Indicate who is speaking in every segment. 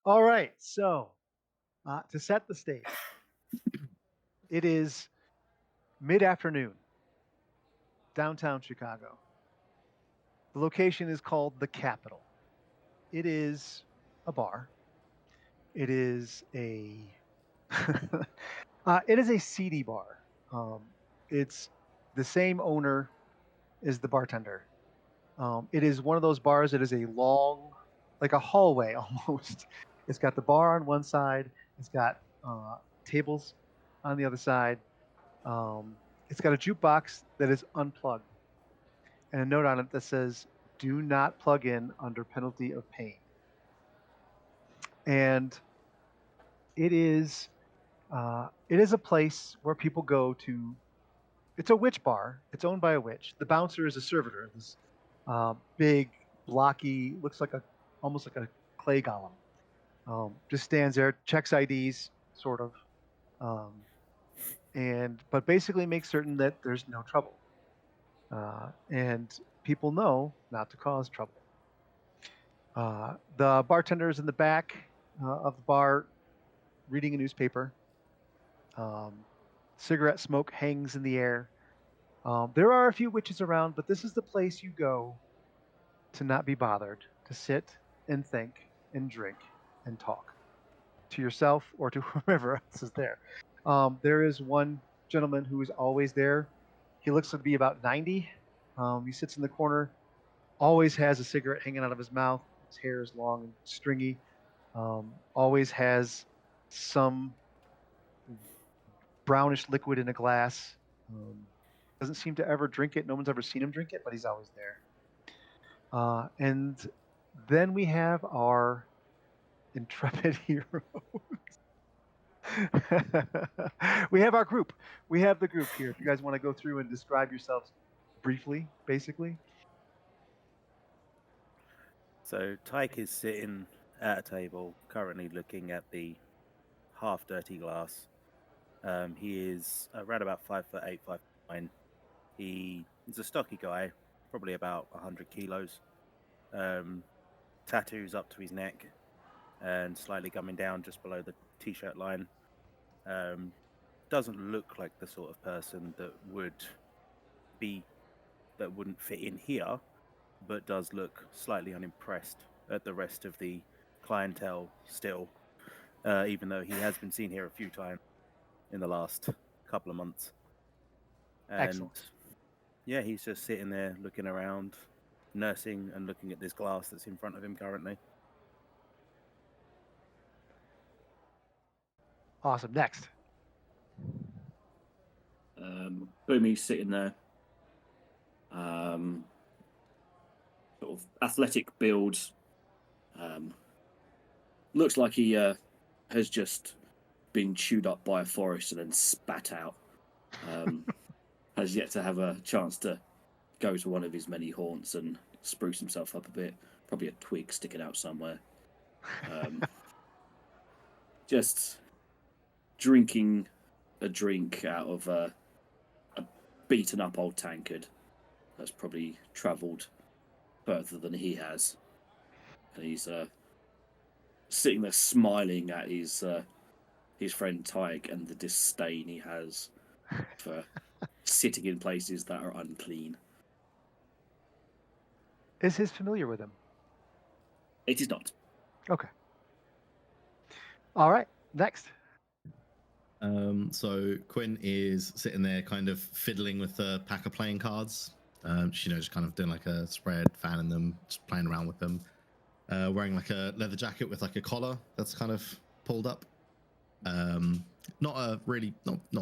Speaker 1: All right. So, to set the stage, it is mid-afternoon, downtown Chicago. The location is called the Capitol. It is a bar. It is a it is a seedy bar. It's the same owner as the bartender. It is one of those bars that is a long, like a hallway almost. It's got the bar on one side. It's got tables on the other side. It's got a jukebox that is unplugged and a note on it that says, "Do not plug in under penalty of pain." And it is a place where people go to. It's a witch bar. It's owned by a witch. The bouncer is a servitor. This big, blocky, looks like a almost like a clay golem. Just stands there, checks IDs, sort of, um, and but basically makes certain that there's no trouble, and people know not to cause trouble. The bartender is in the back of the bar reading a newspaper. Um, Cigarette smoke hangs in the air. There are a few witches around, but this is the place you go to not be bothered, to sit and think and drink and talk to yourself or to whoever else is there. There is one gentleman who is always there. He looks to be about 90. He sits in the corner, always has a cigarette hanging out of his mouth. His hair is long and stringy. Always has some brownish liquid in a glass. Um, doesn't seem to ever drink it. No one's ever seen him drink it, but he's always there. And then we have our intrepid hero. We have our group. We have the group here. If you guys want to go through and describe yourselves briefly, basically.
Speaker 2: So Tyke is sitting at a table, currently looking at the half-dirty glass. He is around about 5'8", 5'9". He's a stocky guy, probably about 100 kilos. Tattoos up to his neck and slightly coming down just below the t-shirt line. Doesn't look like the sort of person that wouldn't fit in here, but does look slightly unimpressed at the rest of the clientele still, even though he has been seen here a few times in the last couple of months. And
Speaker 1: Excellent.
Speaker 2: yeah, he's just sitting there looking around, nursing and looking at this glass that's in front of him currently.
Speaker 1: Awesome. Next.
Speaker 3: Boomy's sitting there. Sort of athletic build. Looks like he has just been chewed up by a forest and then spat out. Has yet to have a chance to go to one of his many haunts and spruce himself up a bit. Probably a twig sticking out somewhere. Just drinking a drink out of a beaten up old tankard that's probably travelled further than he has. And he's sitting there smiling at his friend Tyke and the disdain he has for sitting in places that are unclean.
Speaker 1: Is his familiar with him?
Speaker 3: It is not.
Speaker 1: Okay. All right. Next.
Speaker 4: So Quinn is sitting there kind of fiddling with the pack of playing cards. Just kind of doing like a spread, fanning them, just playing around with them. Wearing like a leather jacket with like a collar that's kind of pulled up. Not a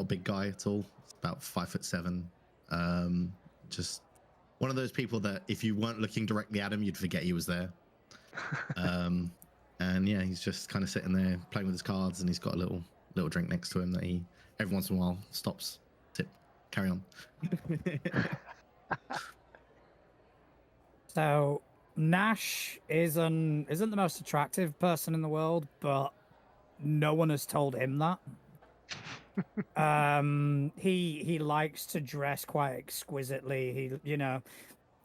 Speaker 4: big guy at all. It's about 5'7". Just one of those people that if you weren't looking directly at him, you'd forget he was there. And yeah, he's just kind of sitting there playing with his cards, and he's got a little drink next to him that he every once in a while stops, sip, carry on.
Speaker 5: So Nash isn't the most attractive person in the world, but no one has told him that. He likes to dress quite exquisitely.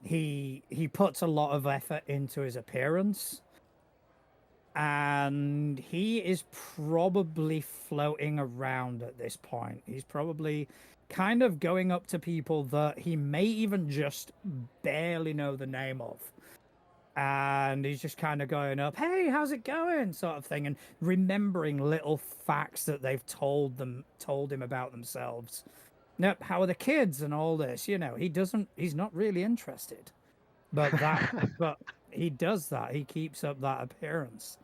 Speaker 5: He puts a lot of effort into his appearance. and he is probably floating around at this point. He's probably kind of going up to people that he may even just barely know the name of. And he's just kind of going up, "Hey, how's it going?" sort of thing, and remembering little facts that they've told him about themselves. Nope, how are the kids and all this? He's not really interested. But but he does that. He keeps up that appearance.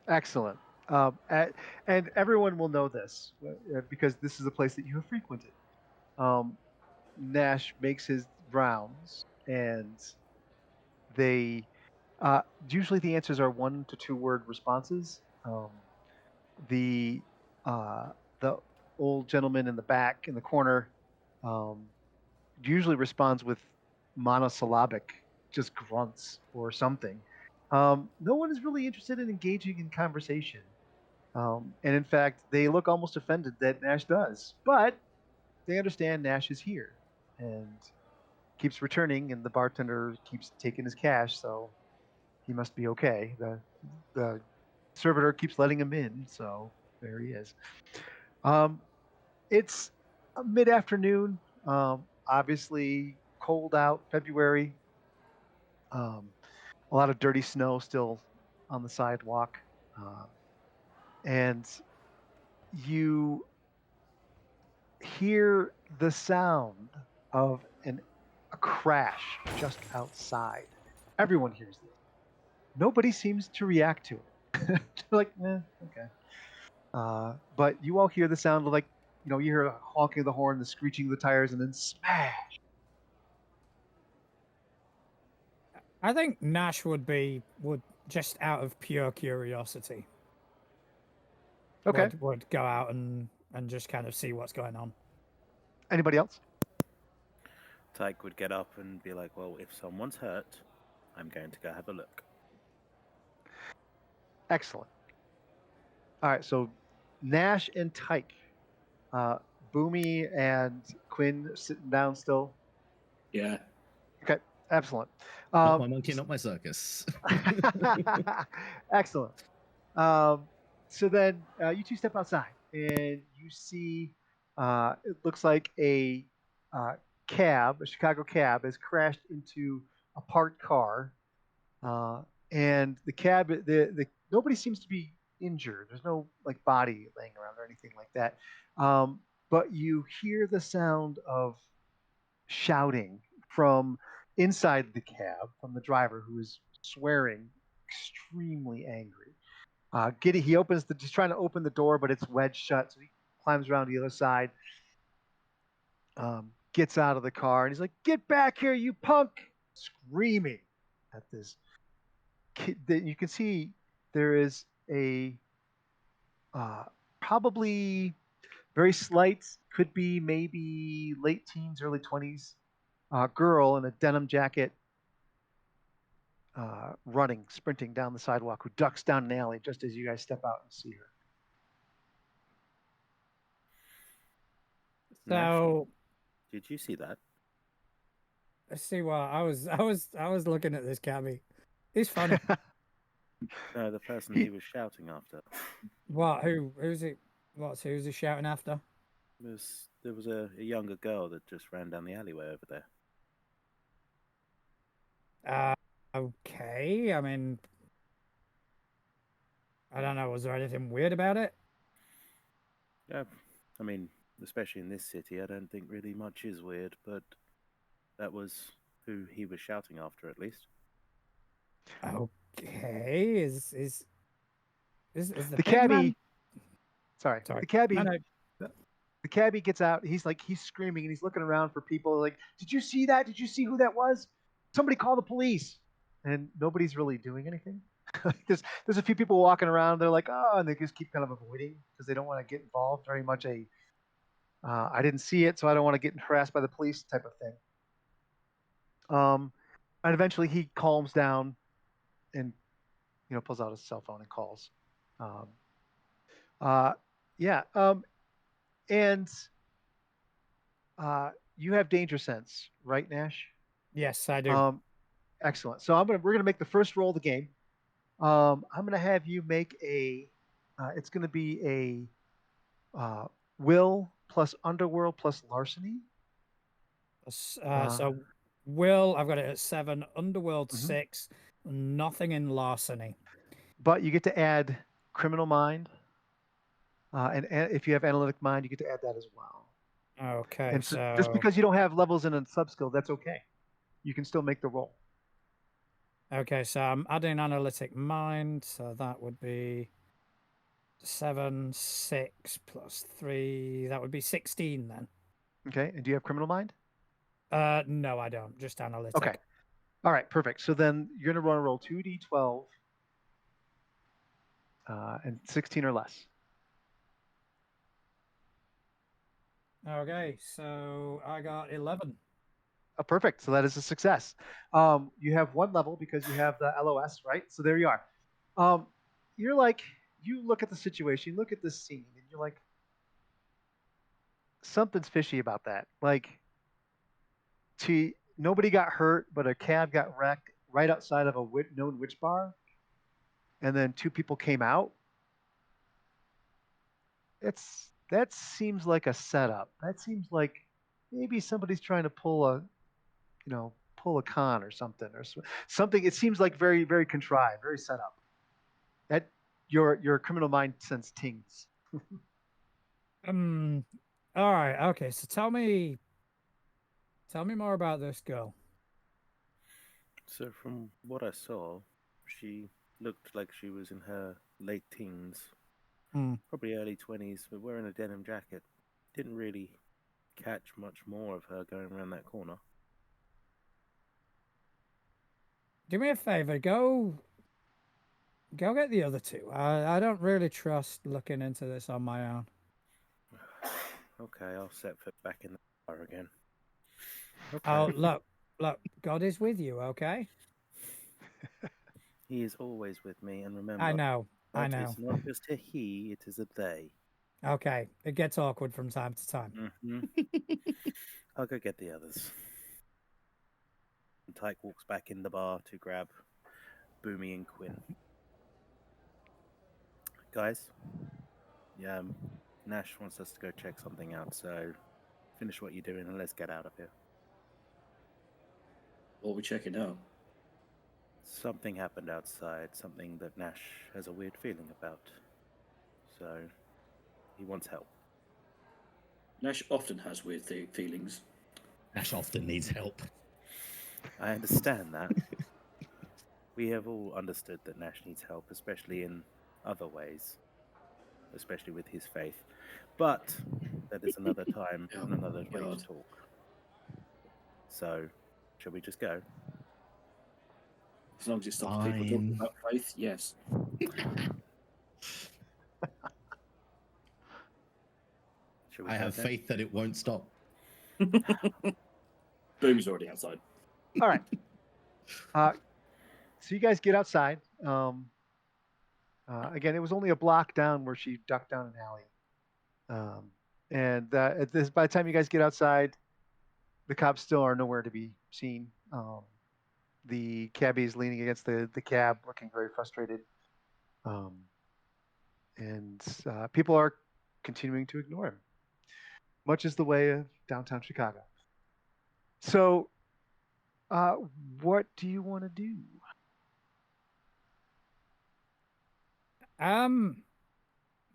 Speaker 1: Excellent. And everyone will know this because this is a place that you have frequented. Um, Nash makes his rounds, and they usually the answers are 1 to 2 word responses. The uh, the old gentleman in the back in the corner um, usually responds with monosyllabic, just grunts or something. No one is really interested in engaging in conversation. And in fact, they look almost offended that Nash does. But they understand Nash is here and keeps returning, and the bartender keeps taking his cash, so he must be okay. The servitor keeps letting him in, so there he is. Um, it's mid afternoon, obviously cold out, February. Um, a lot of dirty snow still on the sidewalk. Uh, and you hear the sound of a crash just outside. Everyone hears it. Nobody seems to react to it. They're like, okay. But you all hear the sound of you hear a honking of the horn, the screeching of the tires, and then smash.
Speaker 5: I think Nash would just out of pure curiosity
Speaker 1: Okay.
Speaker 5: would go out and just kind of see what's going on.
Speaker 1: Anybody else?
Speaker 2: Tyke would get up and be like, well, if someone's hurt, I'm going to go have a look.
Speaker 1: Excellent. All right, so Nash and Tyke, Boomy and Quinn sitting down still.
Speaker 3: Yeah.
Speaker 1: Okay, excellent.
Speaker 4: Not my monkey, not my circus.
Speaker 1: Excellent. So then you two step outside and you see it looks like a cab, a Chicago cab, has crashed into a parked car, and the cab, the nobody seems to be injured. There's no body laying around or anything like that. But you hear the sound of shouting from inside the cab from the driver who is swearing, extremely angry. He opens he's trying to open the door, but it's wedged shut. So he climbs around the other side, gets out of the car, and he's like, "Get back here, you punk!" Screaming at this kid. You can see there is a probably very slight, could be maybe late teens, early 20s, girl in a denim jacket, running, sprinting down the sidewalk, who ducks down an alley just as you guys step out and see her.
Speaker 5: So,
Speaker 2: did you see that?
Speaker 5: let's see what I was looking at this cabbie. He's funny.
Speaker 2: No, the person he was shouting after.
Speaker 5: What? Who's it? Who's he shouting after?
Speaker 2: There was a younger girl that just ran down the alleyway over there.
Speaker 5: Okay. I mean, I don't know. Was there anything weird about it?
Speaker 2: Yeah, I mean, especially in this city, I don't think really much is weird, but that was who he was shouting after, at least.
Speaker 5: Okay. Is the
Speaker 1: The
Speaker 5: big
Speaker 1: cabbie.
Speaker 5: man...
Speaker 1: Sorry.
Speaker 5: Sorry.
Speaker 1: The cabbie.
Speaker 5: No,
Speaker 1: The cabbie gets out. He's screaming and he's looking around for people. Like, did you see that? Did you see who that was? Somebody call the police. And nobody's really doing anything. There's a few people walking around. They're like, oh, and they just keep kind of avoiding because they don't want to get involved. Very much I didn't see it, so I don't want to get harassed by the police type of thing. And eventually he calms down and pulls out his cell phone and calls. Yeah. And you have danger sense, right, Nash?
Speaker 5: yes, I do.
Speaker 1: Excellent. So we're gonna make the first roll of the game. I'm going to have you make a. It's going to be a will plus underworld plus larceny. Uh,
Speaker 5: So Will, I've got it at 7, Underworld
Speaker 1: mhm.
Speaker 5: 6, nothing in larceny.
Speaker 1: But you get to add criminal mind, and if you have analytic mind, you get to add that as well.
Speaker 5: Okay,
Speaker 1: And so just
Speaker 5: so
Speaker 1: because you don't have levels in a sub skill, that's okay. You can still make the roll.
Speaker 5: I'm adding analytic mind, so that would be 7, 6 plus 3. That would be 16 then.
Speaker 1: Okay. And do you have criminal mind?
Speaker 5: No, I don't. Just analytic.
Speaker 1: Okay. All right. Perfect. So then you're going to roll 2d12 and 16 or less.
Speaker 5: Okay, so I got 11.
Speaker 1: Oh, perfect. So that is a success. You have one level because you have the LOS, right? So there you are. You're like, you look at the situation, you look at this scene, and you're like, something's fishy about that. Like, nobody got hurt, but a cab got wrecked right outside of a known witch bar, and then 2 people came out. That seems like a setup. That seems like maybe somebody's trying to pull a con or something something. It seems like very very contrived, very set up. That your criminal mind sense tings.
Speaker 5: Um, all right, okay, so tell me more about this girl.
Speaker 2: So from what I saw, she looked like she was in her late teens,
Speaker 5: Hmm.
Speaker 2: probably early 20s, but wearing a denim jacket. Didn't really catch much more of her going around that corner.
Speaker 5: Do me a favor, go get the other two. I don't really trust looking into this on my own.
Speaker 2: Okay, I'll set foot back in the bar again.
Speaker 5: Oh,
Speaker 2: Okay.
Speaker 5: look, God is with you, okay?
Speaker 2: He is always with me, and
Speaker 5: I
Speaker 2: remember,
Speaker 5: know, I
Speaker 2: but
Speaker 5: know.
Speaker 2: it's not just a he, it is a they.
Speaker 5: Okay, it gets awkward from time to time.
Speaker 2: Mm-hmm. I'll go get the others. And Tyke walks back in the bar to grab Boomy and Quinn. Guys, yeah, Nash wants us to go check something out, so finish what you're doing and let's get out of here.
Speaker 3: What are we checking out?
Speaker 2: Something happened outside, something that Nash has a weird feeling about. So he wants help.
Speaker 3: Nash often has weird feelings.
Speaker 4: Ash often needs help.
Speaker 2: I understand that. We have all understood that Nash needs help, especially in other ways, especially with his faith. But that is another time
Speaker 3: Oh
Speaker 2: and another way
Speaker 3: God.
Speaker 2: to talk. So, shall we just go?
Speaker 3: As long as it stops people talking
Speaker 4: Fine.
Speaker 3: about faith, yes.
Speaker 2: Shall we
Speaker 4: I
Speaker 2: go
Speaker 4: have
Speaker 2: then?
Speaker 4: faith that it won't stop.
Speaker 3: Boom's already outside.
Speaker 1: All right. So you guys get outside. Again, it was only a block down where she ducked down an alley. And by the time you guys get outside, the cops still are nowhere to be seen. The cabbie is leaning against the cab, looking very frustrated. And people are continuing to ignore him, much as the way of downtown Chicago. So, uh, what do you want to do?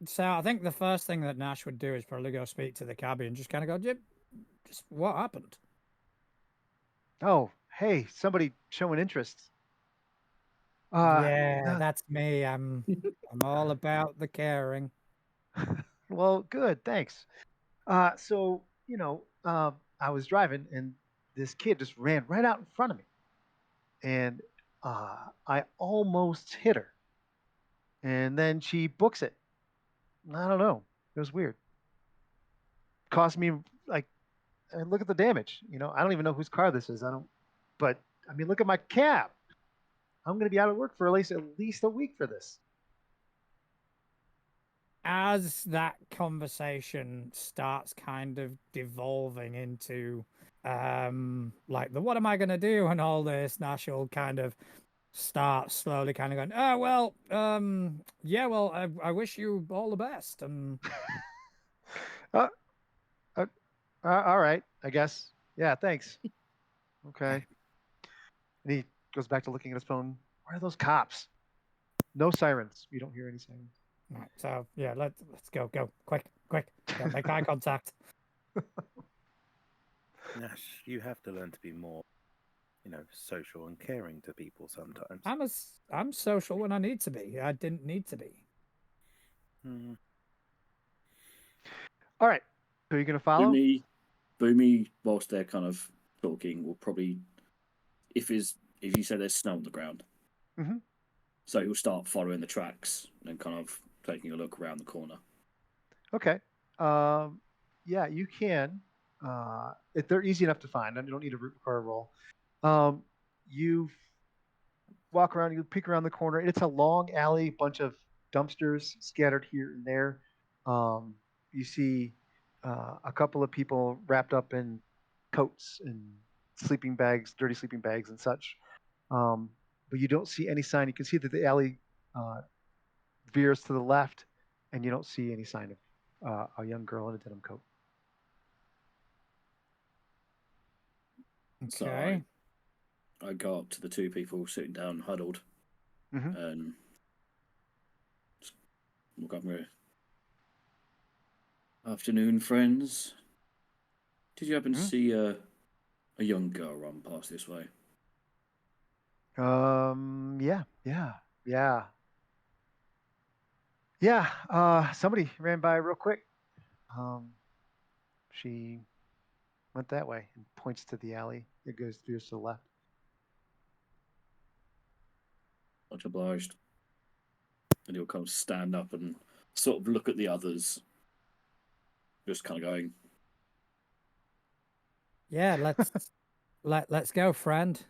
Speaker 5: So I think the first thing that Nash would do is probably go speak to the cabbie and just kind of go, just what happened?
Speaker 1: Oh, hey, somebody showing interest.
Speaker 5: Yeah,
Speaker 1: No,
Speaker 5: that's me. I'm all about the caring.
Speaker 1: well, good, thanks. So I was driving and this kid just ran right out in front of me, and I almost hit her, and then she books it. I don't know. It was weird. Cost me like, and look at the damage. I don't even know whose car this is. I don't. But I mean, look at my cab. I'm going to be out of work for at least a week for this.
Speaker 5: As that conversation starts kind of devolving into like the what am I going to do and all this, Nash will kind of start slowly kind of going, oh, well, yeah, well, I wish you all the best. And
Speaker 1: Uh, all right, I guess. Yeah, thanks. Okay. And he goes back to looking at his phone. Where are those cops? No sirens. You don't hear any sirens.
Speaker 5: right, so yeah, let's go, quick, don't make eye contact.
Speaker 2: Nash, you have to learn to be more, social and caring to people sometimes.
Speaker 5: I'm social when I need to be. I didn't need to be.
Speaker 2: Hmm.
Speaker 1: All right. So you're gonna follow?
Speaker 3: Boomy, whilst they're kind of talking, will probably, if you say there's snow on the ground,
Speaker 1: Mm-hmm.
Speaker 3: so he'll start following the tracks and kind of taking a look around the corner.
Speaker 1: Okay. Yeah, you can. They're easy enough to find. You don't need to require a roll. You walk around. You peek around the corner. It's a long alley, bunch of dumpsters scattered here and there. You see a couple of people wrapped up in coats and sleeping bags, dirty sleeping bags, and such. But you don't see any sign. You can see that the alley veers to the left, and you don't see any sign of a young girl in a denim coat.
Speaker 3: So
Speaker 5: Okay.
Speaker 3: I go up to the two people sitting down, huddled,
Speaker 1: Mhm.
Speaker 3: and just look up here. Afternoon, friends. Did you happen to
Speaker 1: Mhm.
Speaker 3: see a young girl run past this way?
Speaker 1: Yeah. Somebody ran by real quick. She went that way and points to the alley. It veers to the left.
Speaker 3: Much obliged. And he'll kind of stand up and sort of look at the others, just kind of going,
Speaker 5: Yeah, let's go, friend.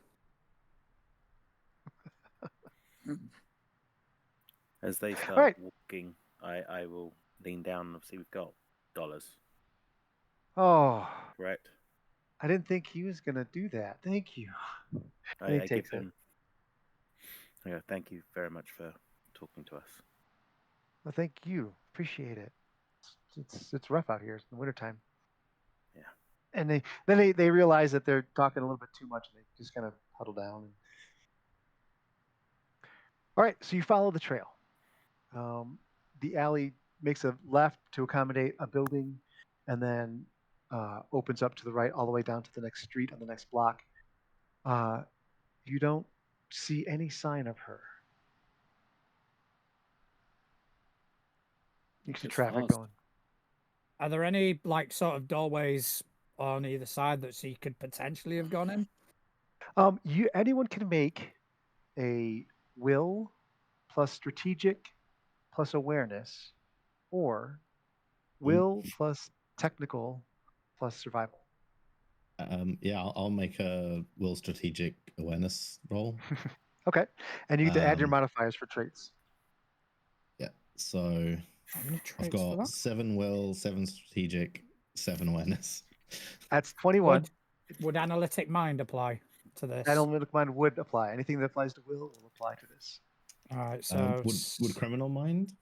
Speaker 2: As they
Speaker 1: All
Speaker 2: start
Speaker 1: right.
Speaker 2: walking, I will lean down and see we've got dollars,
Speaker 1: Oh,
Speaker 2: correct?
Speaker 1: I didn't think he was gonna do that. Thank you. And he
Speaker 2: I give
Speaker 1: takes it.
Speaker 2: him. Thank you very much for talking to us.
Speaker 1: Well, thank you. Appreciate it. It's rough out here. It's in the wintertime.
Speaker 2: Yeah.
Speaker 1: And they realize that they're talking a little bit too much, and they just kind of huddle down. All right, so you follow the trail. The alley makes a left to accommodate a building, and then opens up to the right all the way down to the next street on the next block. You don't see any sign of her. You see
Speaker 3: "Just
Speaker 1: traffic
Speaker 3: fast."
Speaker 1: going.
Speaker 5: Are there any like sort of doorways on either side that she could potentially have gone in?
Speaker 1: Anyone can make a will plus strategic plus awareness, or will plus technical plus survival.
Speaker 4: Yeah, I'll make a will strategic awareness roll.
Speaker 1: Okay, and you get to add your
Speaker 4: Um,
Speaker 1: modifiers for traits.
Speaker 4: Yeah, so
Speaker 5: How many
Speaker 4: I've
Speaker 5: traits for
Speaker 4: got
Speaker 5: that?
Speaker 4: 7 will, 7 strategic, 7 awareness.
Speaker 1: That's 21.
Speaker 5: Would analytic mind apply to this?
Speaker 1: Analytic mind would apply. Anything that applies to will apply to this.
Speaker 5: All right, so
Speaker 4: Would criminal mind?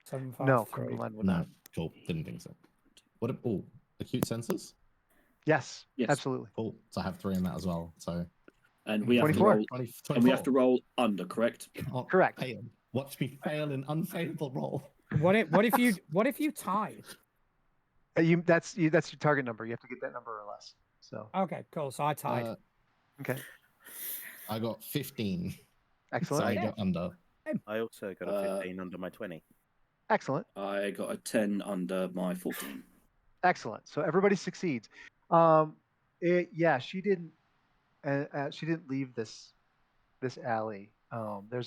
Speaker 5: 7, 5,
Speaker 1: No,
Speaker 5: 3.
Speaker 1: criminal mind would
Speaker 4: No,
Speaker 1: not.
Speaker 4: cool. Didn't think so. What? Acute senses.
Speaker 1: Yes,
Speaker 3: Yes.
Speaker 1: absolutely.
Speaker 4: Cool. So I have 3 in that as well. So
Speaker 3: And we have to
Speaker 1: 24.
Speaker 3: roll.
Speaker 4: 20,
Speaker 3: And we have to roll under, correct?
Speaker 4: Oh,
Speaker 1: Correct.
Speaker 4: fail. Watch me fail an unfavorable roll.
Speaker 5: What if you tied?
Speaker 1: That's your target number. You have to get that number or less. So
Speaker 5: Okay, cool. So I tied.
Speaker 1: okay,
Speaker 4: I got 15.
Speaker 1: excellent.
Speaker 4: So I
Speaker 5: Yeah.
Speaker 4: got under.
Speaker 2: I also got a 15 under my 20.
Speaker 1: Excellent.
Speaker 3: I got a 10 under my 14.
Speaker 1: Excellent. So everybody succeeds. She didn't. She didn't leave this alley. There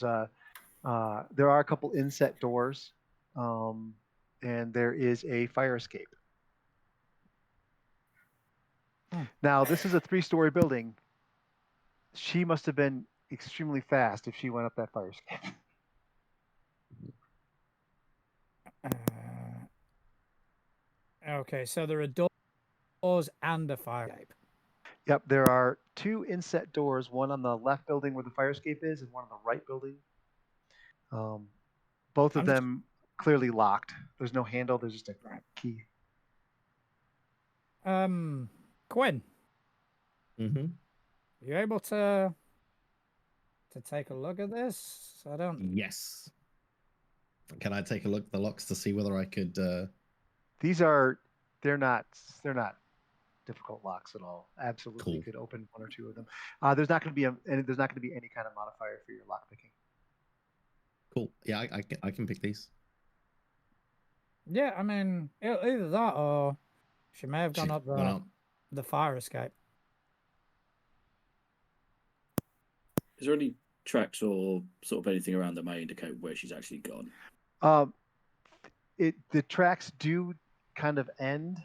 Speaker 1: are a couple inset doors, and there is a fire escape. Now this is a 3-story building. She must have been extremely fast if she went up that fire escape.
Speaker 5: Okay, so there are doors and a fire escape.
Speaker 1: Yep, there are two inset doors, one on the left building where the fire escape is, and one on the right building. Both of
Speaker 5: I'm just
Speaker 1: them clearly locked. There's no handle. There's just a
Speaker 5: Right.
Speaker 1: key.
Speaker 5: Quinn,
Speaker 4: Mm-hmm.
Speaker 5: you able to take a look at this? I don't.
Speaker 4: Yes. Can I take a look at the locks to see whether I could?
Speaker 1: These are they're not difficult locks at all. Absolutely
Speaker 4: Cool.
Speaker 1: could open one or two of them. There's not going to be any kind of modifier for your lock picking.
Speaker 4: Cool. Yeah, I can pick these.
Speaker 5: Yeah, I mean, either that or she may have gone
Speaker 4: She's
Speaker 5: up
Speaker 4: gone up.
Speaker 5: the fire escape.
Speaker 3: Is there any tracks or sort of anything around that may indicate where she's actually gone?
Speaker 1: The tracks do kind of end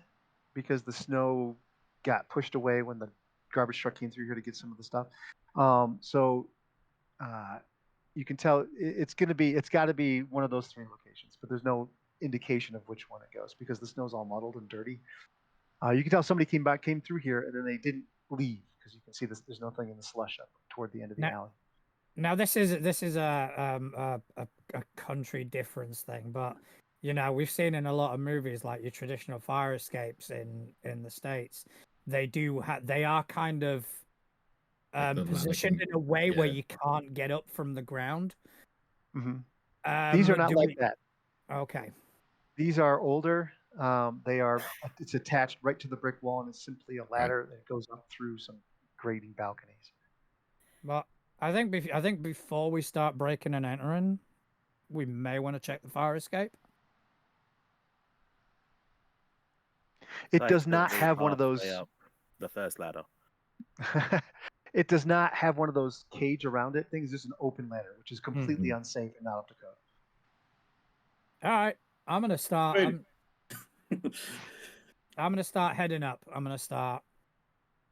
Speaker 1: because the snow got pushed away when the garbage truck came through here to get some of the stuff. So you can tell it's got to be one of those three locations, but there's no indication of which one it goes because the snow's all muddled and dirty. You can tell somebody came through here and then they didn't leave because you can see there's nothing in the slush up toward the end of the alley.
Speaker 5: Now this is a country difference thing, but you know we've seen in a lot of movies like your traditional fire escapes in the States. They are kind of
Speaker 4: Like the ladder
Speaker 5: positioned
Speaker 4: thing.
Speaker 5: in a way where
Speaker 4: Yeah.
Speaker 5: you can't get up from the ground.
Speaker 1: These are not
Speaker 5: do
Speaker 1: like
Speaker 5: we-
Speaker 1: that.
Speaker 5: Okay.
Speaker 1: These are older. It's attached right to the brick wall and it's simply a ladder that goes up through some grating balconies.
Speaker 5: But I think before we start breaking and entering, we may want to check the fire escape.
Speaker 1: It
Speaker 2: Tyke
Speaker 1: does
Speaker 2: that
Speaker 1: not
Speaker 2: we're
Speaker 1: have one of
Speaker 2: halfway
Speaker 1: those.
Speaker 2: up the first ladder.
Speaker 1: It does not have one of those cage around it things. It's just an open ladder, which is completely unsafe and not up to code.
Speaker 5: All right, I'm gonna start.
Speaker 3: Wait.
Speaker 5: I'm gonna start heading up. I'm gonna start.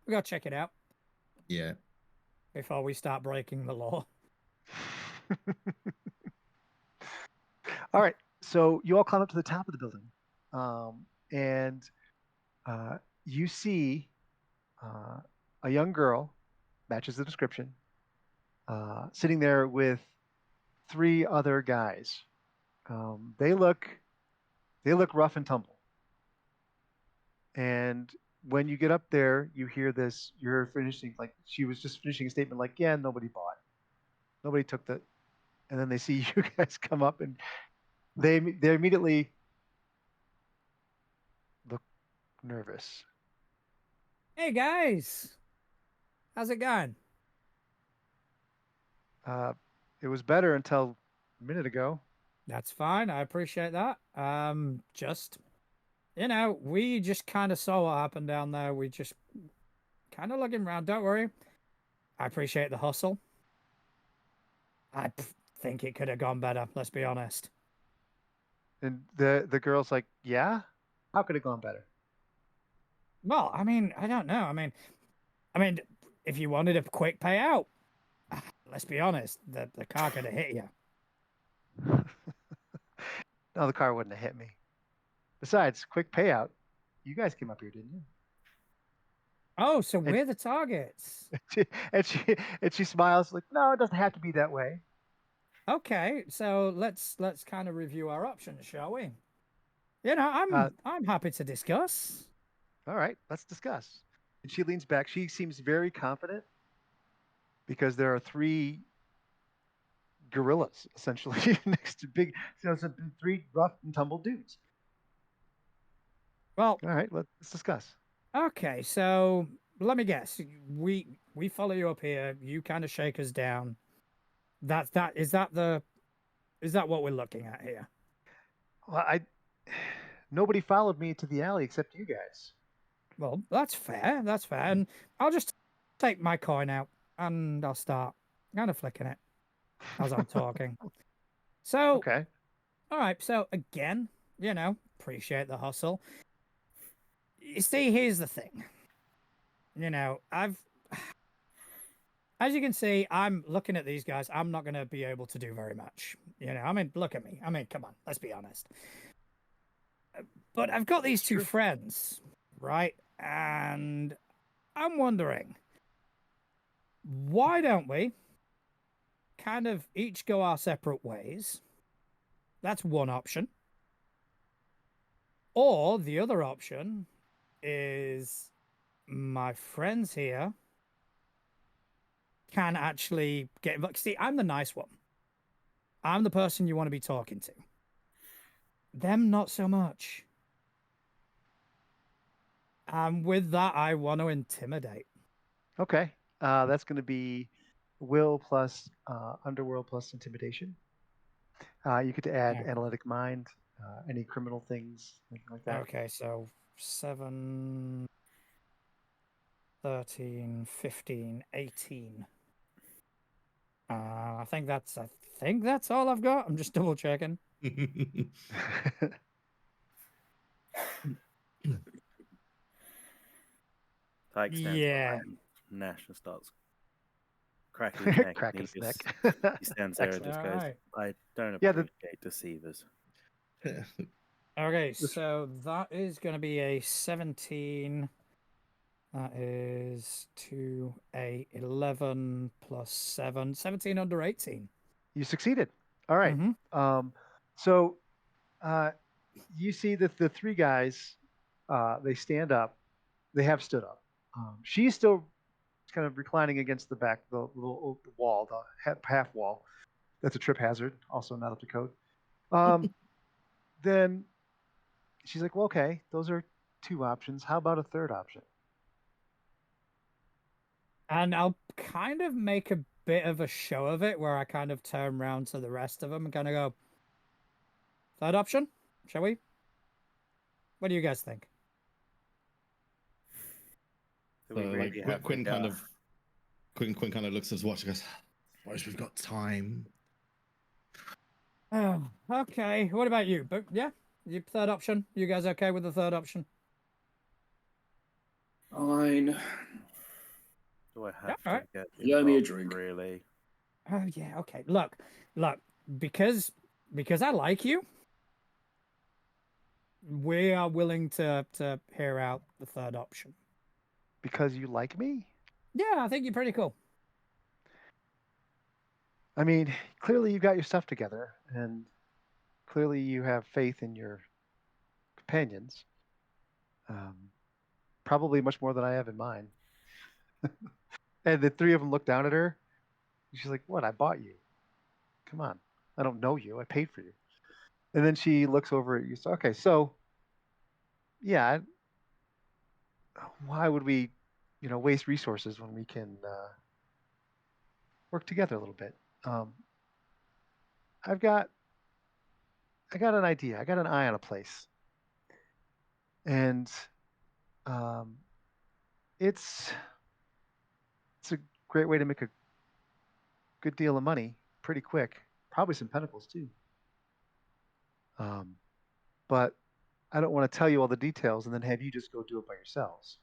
Speaker 5: We gotta check it out
Speaker 4: Yeah.
Speaker 5: before we start breaking the law.
Speaker 1: All right, so you all climb up to the top of the building, and you see a young girl, matches the description, sitting there with three other guys. They look rough and tumble. And when you get up there, you hear this. You're finishing like she was just finishing a statement like, "Yeah, nobody bought, nobody took the," and then they see you guys come up and they immediately look nervous.
Speaker 5: Hey guys, how's it going?
Speaker 1: It was better until a minute ago.
Speaker 5: That's fine. I appreciate that. Just we just kind of saw what happened down there. We just kind of looking around. Don't worry. I appreciate the hustle. I think it could have gone better. Let's be honest.
Speaker 1: And the girl's like, "Yeah, how could it have gone better?"
Speaker 5: Well, I mean, I don't know. I mean, if you wanted a quick payout, let's be honest, the car could have hit you.
Speaker 1: No, the car wouldn't have hit me. Besides, quick payout. You guys came up here, didn't you?
Speaker 5: Oh, so we're the targets.
Speaker 1: and she smiles like, "No, it doesn't have to be that way."
Speaker 5: Okay, so let's kind of review our options, shall we? I'm happy to discuss.
Speaker 1: All right, let's discuss. And she leans back. She seems very confident because there are three gorillas essentially next to three rough and tumble dudes.
Speaker 5: Well,
Speaker 1: all right, let's discuss.
Speaker 5: Okay, so let me guess. We follow you up here. You kind of shake us down. Is that what we're looking at here?
Speaker 1: Well, nobody followed me to the alley except you guys.
Speaker 5: Well, that's fair. That's fair. And I'll just take my coin out and I'll start kind of flicking it as I'm talking. So,
Speaker 1: okay.
Speaker 5: All right. So again, appreciate the hustle. You see, here's the thing. As you can see, I'm looking at these guys. I'm not going to be able to do very much. Look at me. Come on, let's be honest. But I've got these two friends, right? And I'm wondering, why don't we kind of each go our separate ways? That's one option. Or the other option is my friends here can actually get involved. See, I'm the nice one. I'm the person you want to be talking to. Them, not so much. And with that, I want to intimidate.
Speaker 1: Okay. That's going to be will plus underworld plus intimidation. You get to add
Speaker 5: Okay.
Speaker 1: analytic mind, any criminal things, anything like that.
Speaker 5: Okay, so 7, 13, 15, 18. I think that's all I've got. I'm just double checking.
Speaker 2: Tyke stands
Speaker 5: Yeah.
Speaker 2: behind Nash and starts cracking his neck.
Speaker 1: Cracking
Speaker 2: and
Speaker 1: his neck.
Speaker 2: He stands there and just
Speaker 5: All
Speaker 2: goes,
Speaker 5: right.
Speaker 2: I don't
Speaker 1: Yeah,
Speaker 2: appreciate deceivers.
Speaker 5: Okay, so that is going to be a 17. That is 2, 8, 11 plus 7. 17 under 18.
Speaker 1: You succeeded. All right. So you see that the three guys, they stand up. They have stood up. She's still kind of reclining against the back, the little wall, the half wall. That's a trip hazard, also not up to code. Then she's like, well, okay, those are two options. How about a third option?
Speaker 5: And I'll kind of make a bit of a show of it where I kind of turn around to the rest of them and kind of go, third option, shall we? What do you guys think?
Speaker 2: Do we
Speaker 4: So,
Speaker 2: really
Speaker 4: like,
Speaker 2: have
Speaker 4: Quinn
Speaker 2: to
Speaker 4: kind
Speaker 2: go?
Speaker 4: of Quinn kind of looks at his watch and goes, "Suppose we've got time."
Speaker 5: Oh, okay. What about you? But yeah, your third option. You guys okay with the third option?
Speaker 3: Fine.
Speaker 2: Do I have
Speaker 5: Yeah,
Speaker 2: to
Speaker 5: alright.
Speaker 2: get
Speaker 3: Let me a
Speaker 2: involved,
Speaker 3: drink.
Speaker 2: really?
Speaker 5: Oh yeah, okay. Look, because I like you, we are willing to hear out the third option.
Speaker 1: Because you like me?
Speaker 5: Yeah, I think you're pretty cool.
Speaker 1: I mean, clearly you've got your stuff together, and clearly you have faith in your companions. Probably much more than I have in mine. And the three of them look down at her. And she's like, "What? I bought you. Come on. I don't know you. I paid for you." And then she looks over at you. So, okay, so yeah, why would we, waste resources when we can work together a little bit? Um, I've got, I got an idea. I got an eye on a place, and um, it's a great way to make a good deal of money pretty quick. Probably some pentacles too. But I don't want to tell you all the details and then have you just go do it by yourselves,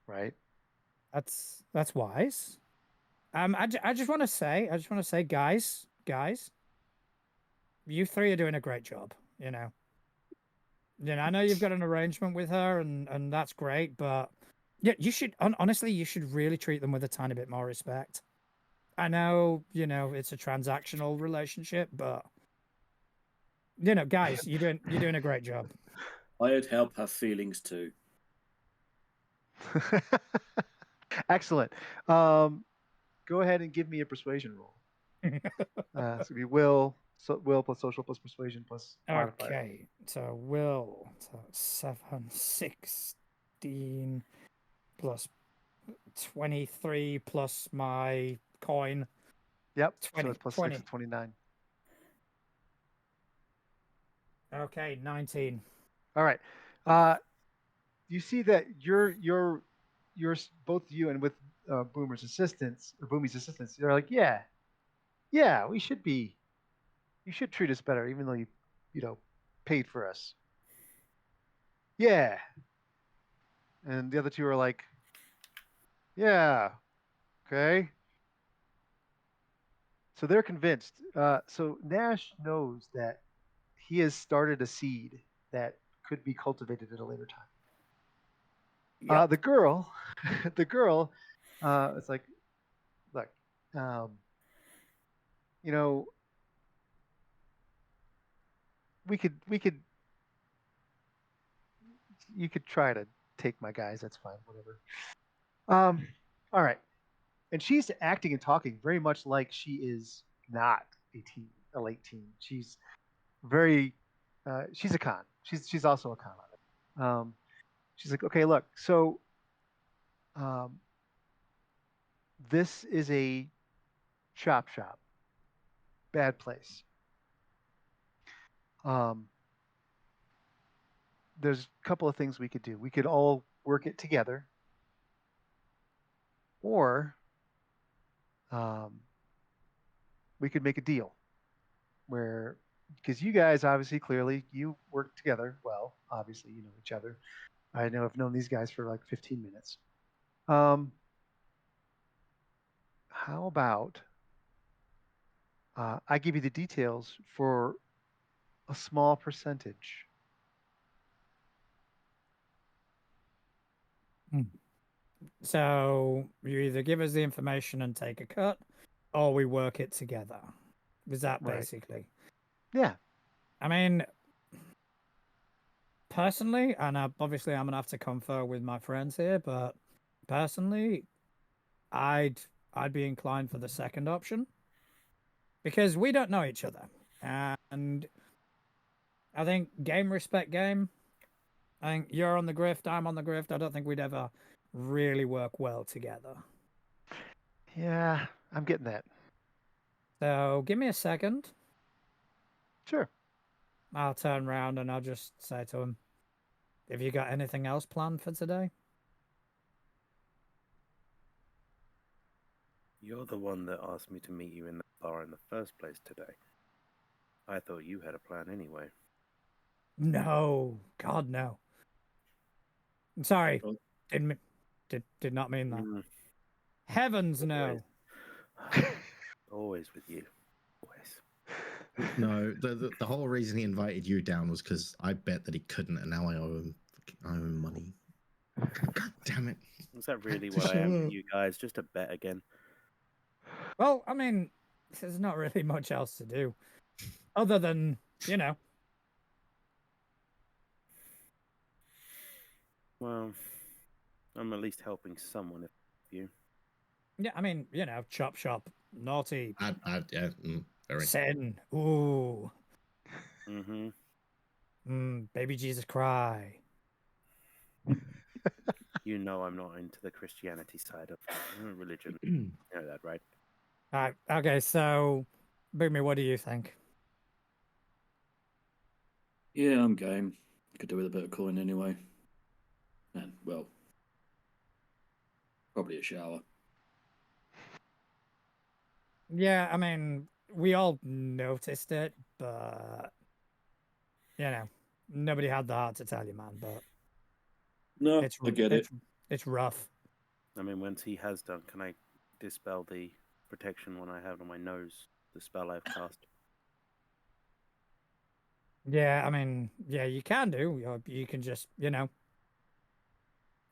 Speaker 1: right?
Speaker 5: That's wise. I just want to say, guys, you three are doing a great job. I know you've got an arrangement with her, and that's great, but yeah, you should honestly, you should really treat them with a tiny bit more respect. I know, it's a transactional relationship, but guys, you're doing a great job.
Speaker 3: I'd help her feelings too.
Speaker 1: Excellent. Go ahead and give me a persuasion roll. It's gonna be will plus social plus persuasion plus modifier.
Speaker 5: Okay, so will, so 7, 16 plus 23 plus my coin.
Speaker 1: Yep.
Speaker 5: 20,
Speaker 1: So it's plus
Speaker 5: 20.
Speaker 1: 6 is 29.
Speaker 5: Okay, 19.
Speaker 1: All right. You see that you're both you and with Boomer's assistance or Boomy's assistance, they're like, yeah, we should be. You should treat us better, even though you paid for us. Yeah. And the other two are like, yeah, okay. So they're convinced. So Nash knows that he has started a seed that could be cultivated at a later time.
Speaker 5: Yup.
Speaker 1: The girl, the girl, it's like, look, you know, we could you could try to take my guys. That's fine, whatever. All right. And she's acting and talking very much like she is not a late teen. She's very, she's a con. She's also a con on it. She's like, okay, look, so um, this is a chop shop, bad place. Um, there's a couple of things we could do. We could all work it together, or um, we could make a deal where, because you guys obviously clearly you work together well. Obviously, you know each other. I know I've known these guys for like 15 minutes. Um, how about I give you the details for a small percentage?
Speaker 5: So you either give us the information and take a cut, or we work it together. Is that
Speaker 1: Right.
Speaker 5: basically?
Speaker 1: Yeah.
Speaker 5: I mean, personally, and obviously I'm gonna have to confer with my friends here, but personally, I'd I'd be inclined for the second option because we don't know each other, and I think game respect game. I think you're on the grift, I'm on the grift. I don't think we'd ever really work well together.
Speaker 1: Yeah, I'm getting that.
Speaker 5: So give me a second.
Speaker 1: Sure.
Speaker 5: I'll turn around and I'll just say to him, "Have you got anything else planned for today?"
Speaker 2: You're the one that asked me to meet you in the bar in the first place today. I thought you had a plan anyway.
Speaker 5: No, God, no. I'm sorry.
Speaker 3: Oh.
Speaker 5: Did not mean that.
Speaker 2: Mm,
Speaker 5: Heavens, no.
Speaker 2: always with you. Always.
Speaker 4: No, the whole reason he invited you down was because I bet that he couldn't, and now I owe him money. God damn it!
Speaker 2: Is that really what I am to you guys? Just a bet again?
Speaker 5: Well, I mean, there's not really much else to do, other than
Speaker 2: Well, I'm at least helping someone if you.
Speaker 5: Yeah, I mean, chop shop, naughty,
Speaker 4: Yeah, very.
Speaker 5: sin, ooh,
Speaker 2: Mm-hmm.
Speaker 5: Baby Jesus cry.
Speaker 2: You know I'm not into the Christianity side of religion. You know that, right?
Speaker 5: All right, okay, so, Boomy, what do you think?
Speaker 3: Yeah, I'm game. Could do with a bit of coin anyway. And, well, probably a shower.
Speaker 5: Yeah, I mean, we all noticed it, but nobody had the heart to tell you, man. But
Speaker 3: No,
Speaker 5: it's
Speaker 3: I get it.
Speaker 5: it's rough.
Speaker 2: I mean, once he has done, can I dispel the protection one I have on my nose? The spell I've cast.
Speaker 5: Yeah, I mean, yeah, you can do. You can just,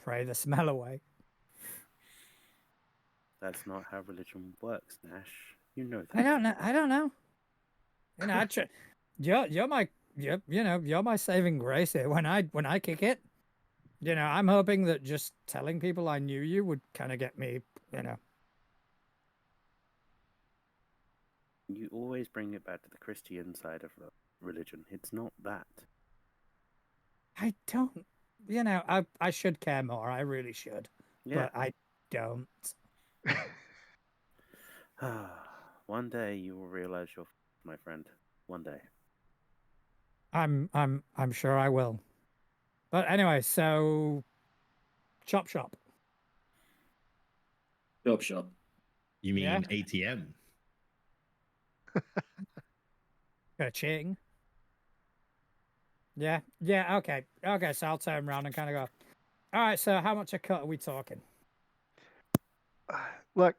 Speaker 5: pray the smell away.
Speaker 2: That's not how religion works, Nash. You know that.
Speaker 5: I don't know. I don't know. You're my you're my saving grace here. When I kick it, I'm hoping that just telling people I knew you would kind of get me,
Speaker 2: You always bring it back to the Christian side of religion. It's not that.
Speaker 5: I don't, I should care more. I really should,
Speaker 2: Yeah.
Speaker 5: but I don't.
Speaker 2: One day you will realize you're my friend. One day.
Speaker 5: I'm sure I will. But anyway, so chop shop.
Speaker 3: Chop shop.
Speaker 4: You mean
Speaker 5: Yeah.
Speaker 4: ATM?
Speaker 5: Ching. Yeah, okay. Okay, so I'll turn around and kind of go, all right, so how much a cut are we talking?
Speaker 1: Look,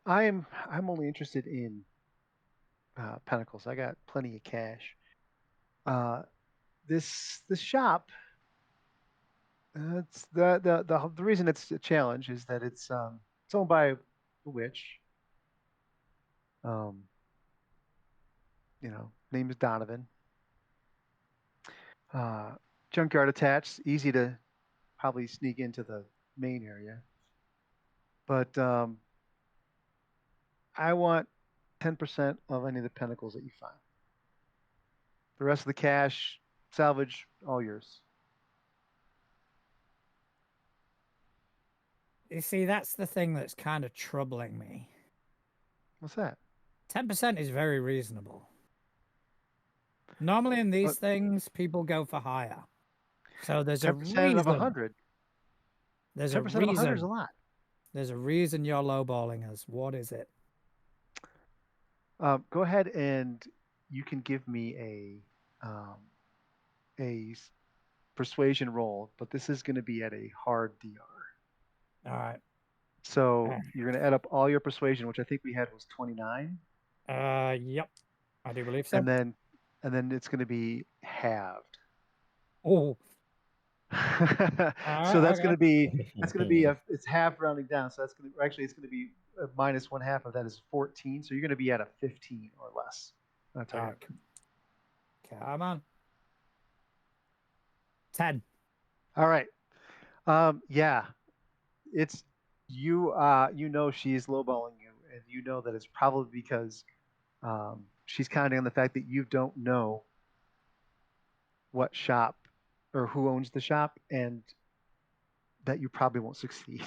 Speaker 1: I'm only interested in pentacles. I got plenty of cash. This shop It's the reason it's a challenge is that it's owned by a witch. Um, name is Donovan. Uh, Junkyard attached, easy to probably sneak into the main area. But I want 10% of any of the pentacles that you find. The rest of the cash, salvage, all yours.
Speaker 5: You see, that's the thing that's kind of troubling me.
Speaker 1: What's that?
Speaker 5: 10% is very reasonable. Normally in these
Speaker 1: But
Speaker 5: things, people go for higher. So there's a
Speaker 1: 10% of
Speaker 5: reason.
Speaker 1: 100.
Speaker 5: There's a
Speaker 1: 10% of 100 is a
Speaker 5: reason.
Speaker 1: lot.
Speaker 5: There's a reason you're lowballing us. What is it?
Speaker 1: Go ahead and you can give me a persuasion roll, but this is going to be at a hard DR.
Speaker 5: All right.
Speaker 1: So you're going to add up all your persuasion, which I think we had was 29.
Speaker 5: Yep. I do believe so.
Speaker 1: And then it's going to be halved.
Speaker 5: Oh.
Speaker 1: So that's
Speaker 5: okay.
Speaker 1: going to be it's half rounding down. So it's going to be minus one half of that is 14. So you're going to be at a 15 or less. I'll tell you.
Speaker 5: Come on. 10.
Speaker 1: All right. Yeah, it's you. She's lowballing you, and you know that it's probably because she's counting on the fact that you don't know what shop or who owns the shop, and that you probably won't succeed.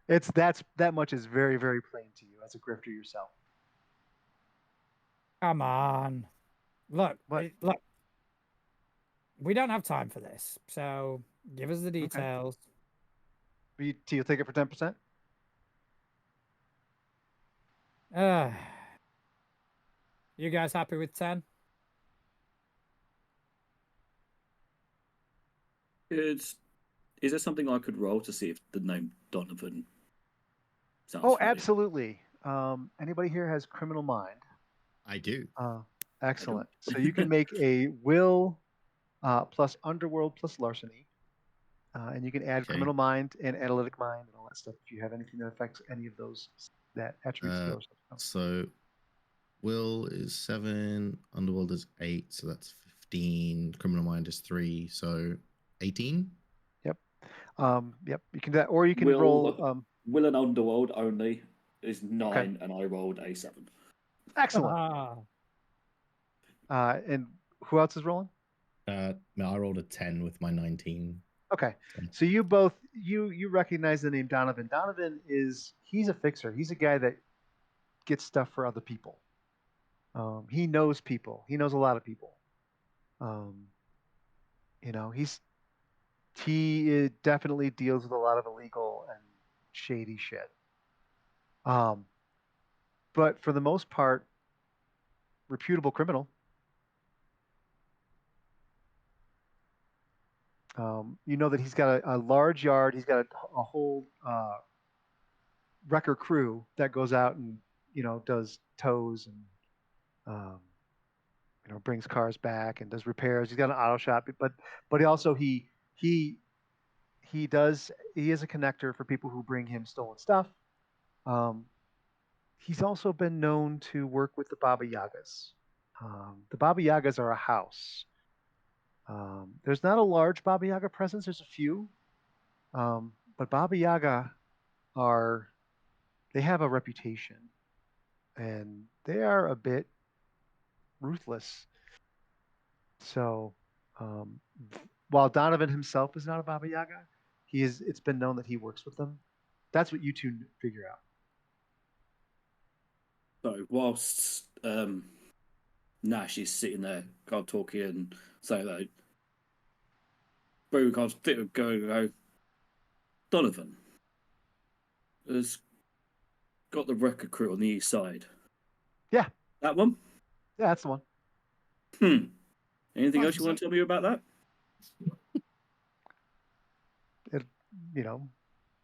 Speaker 1: That much is very, very plain to you as a grifter yourself.
Speaker 5: Come on. Look,
Speaker 1: What?
Speaker 5: look. We don't have time for this, so give us the details.
Speaker 1: Okay. You'll take it for 10%?
Speaker 5: You guys happy with 10?
Speaker 3: Is there something I could roll to see if the name Donovan sounds
Speaker 1: Oh,
Speaker 3: familiar?
Speaker 1: absolutely. Anybody here has criminal mind?
Speaker 4: I do.
Speaker 1: Excellent. So you can make a will plus underworld plus larceny. And you can add criminal mind and analytic mind and all that stuff if you have anything that affects any of those, that attribute skill.
Speaker 4: So will is 7, underworld is 8, so that's 15. Criminal mind is 3, so 18.
Speaker 1: Yep. Yep. You can do that, or you can roll.
Speaker 3: Will and underworld only is 9,
Speaker 1: Okay.
Speaker 3: and I rolled a 7.
Speaker 1: Excellent. And who else is rolling?
Speaker 4: I rolled a 10 with my 19.
Speaker 1: Okay, so you both you recognize the name Donovan. Donovan he's a fixer. He's a guy that gets stuff for other people. He knows people. He knows a lot of people. He definitely deals with a lot of illegal and shady shit. But for the most part, reputable criminal. You know that he's got a large yard. He's got a whole wrecker crew that goes out and does tows and brings cars back and does repairs. He's got an auto shop, but he also he is a connector for people who bring him stolen stuff. He's also been known to work with the Baba Yagas. The Baba Yagas are a house. There's not a large Baba Yaga presence. There's a few, but Baba Yaga they have a reputation, and they are a bit ruthless. So, while Donovan himself is not a Baba Yaga, it's been known that he works with them. That's what you two figure out.
Speaker 3: So whilst Nash is sitting there, kind of talking and saying that, Boo can't go, Donovan has got the wrecker crew on the east side.
Speaker 1: Yeah.
Speaker 3: That one?
Speaker 1: Yeah, that's the one.
Speaker 3: Anything else you want to tell me about that?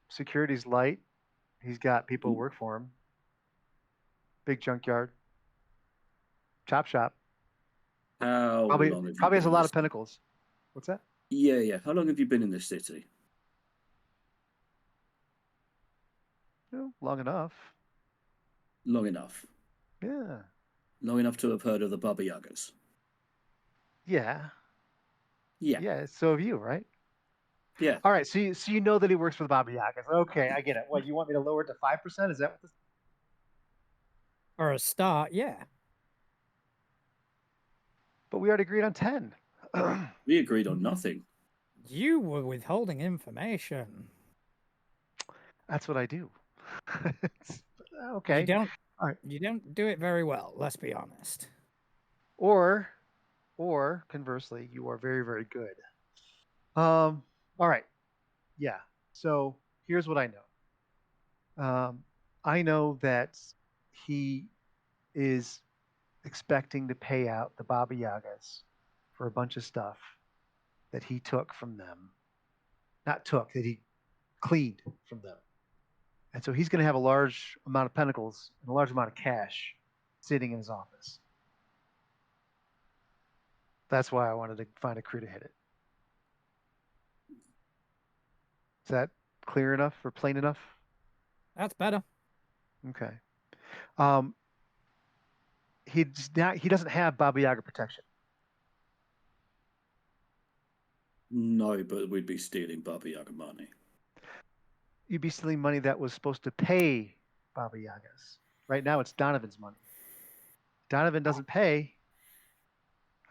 Speaker 1: Security's light. He's got people who work for him. Big junkyard. Chop shop.
Speaker 3: How
Speaker 1: Probably
Speaker 3: long have you
Speaker 1: has a
Speaker 3: been
Speaker 1: lot of
Speaker 3: listening?
Speaker 1: pentacles. What's that?
Speaker 3: Yeah. How long have you been in this city?
Speaker 1: Long enough.
Speaker 3: Long enough.
Speaker 1: Yeah.
Speaker 3: Long enough to have heard of the Baba Yagas.
Speaker 1: Yeah.
Speaker 3: Yeah.
Speaker 1: Yeah. So have you, right?
Speaker 3: Yeah.
Speaker 1: All right. So you know that he works for the Baba Yagas. Okay, I get it. What, you want me to lower it to 5%? Is that what this?
Speaker 5: For a start, yeah.
Speaker 1: But we already agreed on 10.
Speaker 3: We agreed on nothing.
Speaker 5: You were withholding information.
Speaker 1: That's what I do.
Speaker 5: You
Speaker 1: Okay.
Speaker 5: don't
Speaker 1: All right.
Speaker 5: you don't do it very well, let's be honest.
Speaker 1: Or conversely, you are very, very good. All right. Yeah. So here's what I know. I know that he is expecting to pay out the Baba Yagas for a bunch of stuff that he took from them. Not took, that he cleaned from them. And so he's going to have a large amount of pentacles and a large amount of cash sitting in his office. That's why I wanted to find a crew to hit it. Is that clear enough or plain enough?
Speaker 5: That's better.
Speaker 1: Okay. Um, he doesn't have Baba Yaga protection.
Speaker 3: No, but we'd be stealing Baba Yaga money.
Speaker 1: You'd be stealing money that was supposed to pay Baba Yagas. Right now, it's Donovan's money. Donovan doesn't pay.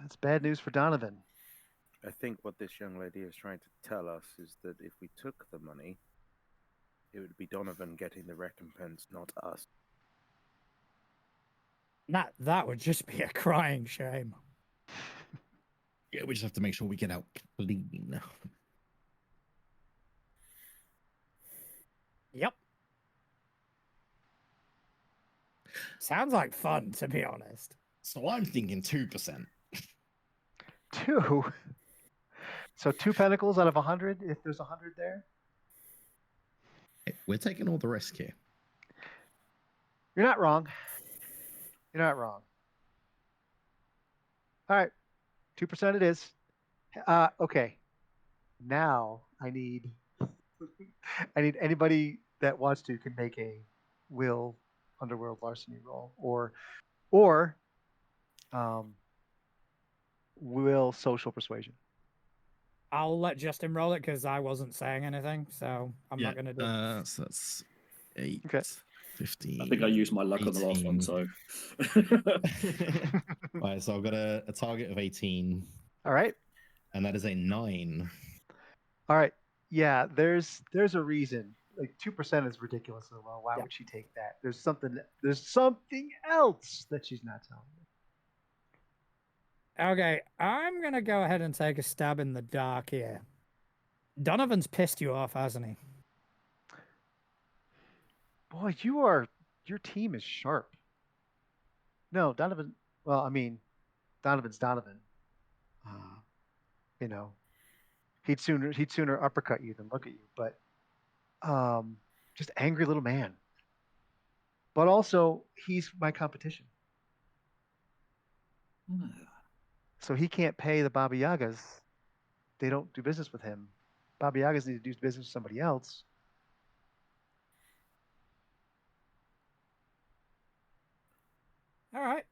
Speaker 1: That's bad news for Donovan.
Speaker 2: I think what this young lady is trying to tell us is that if we took the money, it would be Donovan getting the recompense, not us.
Speaker 5: That would just be a crying shame.
Speaker 4: Yeah, we just have to make sure we get out clean.
Speaker 5: Yep. Sounds like fun, to be honest.
Speaker 4: So I'm thinking 2%.
Speaker 1: 2. So 2 pentacles out of 100, if there's 100 there.
Speaker 4: We're taking all the risk here.
Speaker 1: You're not wrong. You're not wrong. All right. 2% it is. Okay. Now I need anybody that wants to can make a will underworld larceny roll or will social persuasion.
Speaker 5: I'll let Justin roll it because I wasn't saying anything, so I'm not going to do it.
Speaker 4: So that's 8,
Speaker 1: Okay.
Speaker 4: 15.
Speaker 3: I think I used my luck on the last one,
Speaker 4: 18.
Speaker 3: so.
Speaker 4: All right, so I've got a target of 18,
Speaker 1: All right.
Speaker 4: and that is a 9.
Speaker 1: All right. Yeah, there's a reason. Like 2% is ridiculous as well. Why
Speaker 5: Yeah.
Speaker 1: would she take that? There's something else that she's not telling you.
Speaker 5: Okay, I'm going to go ahead and take a stab in the dark here. Donovan's pissed you off, hasn't he?
Speaker 1: Boy, your team is sharp. No, Donovan. Well, I mean, Donovan's Donovan. You know, he'd sooner uppercut you than look at you. But just angry little man. But also, he's my competition, so he can't pay the Baba Yagas. They don't do business with him. Baba Yagas need to do business with somebody else.
Speaker 5: All right.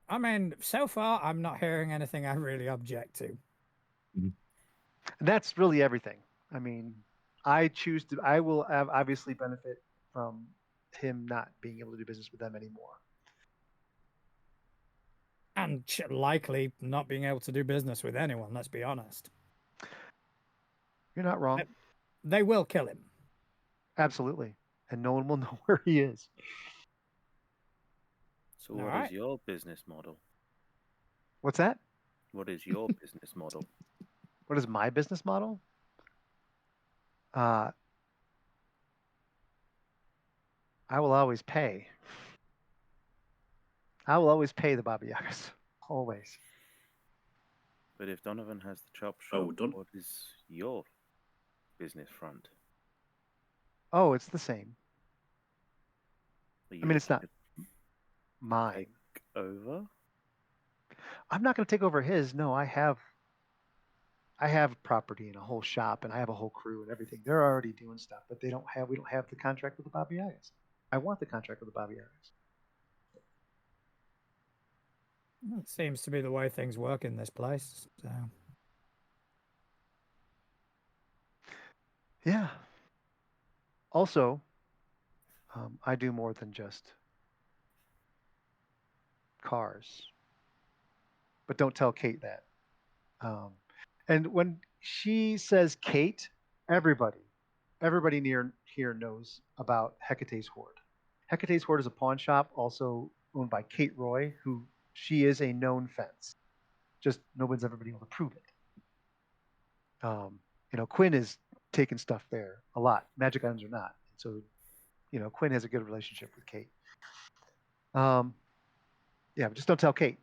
Speaker 5: I mean, so far, I'm not hearing anything I really object to.
Speaker 1: And that's really everything. I mean, I will obviously benefit from him not being able to do business with them anymore.
Speaker 5: And likely not being able to do business with anyone, let's be honest.
Speaker 1: You're not wrong.
Speaker 5: They will kill him.
Speaker 1: Absolutely. And no one will know where he is.
Speaker 2: So what is your business model?
Speaker 1: What's that?
Speaker 2: What is your business model?
Speaker 1: What is my business model? I will always pay. I will always pay the Baba Yagas. Always.
Speaker 2: But if Donovan has the chop shop, what is your business front?
Speaker 1: Oh, it's the same. I mean, it's not mine.
Speaker 2: Take over?
Speaker 1: I'm not going to take over his. No, I have I have property and a whole shop, and I have a whole crew and everything. They're already doing stuff, but we don't have the contract with the Baba Yagas. I want the contract with the Baba Yagas.
Speaker 5: It seems to be the way things work in this place. So.
Speaker 1: Yeah. Also, I do more than just cars. But don't tell Kate that. And when she says Kate, everybody near here knows about Hecate's Hoard. Hecate's Hoard is a pawn shop also owned by Kate Roy, who she is a known fence. Just no one's ever been able to prove it. Quinn is taking stuff there a lot. Magic items are not. So, Quinn has a good relationship with Kate. Yeah, but just don't tell Kate.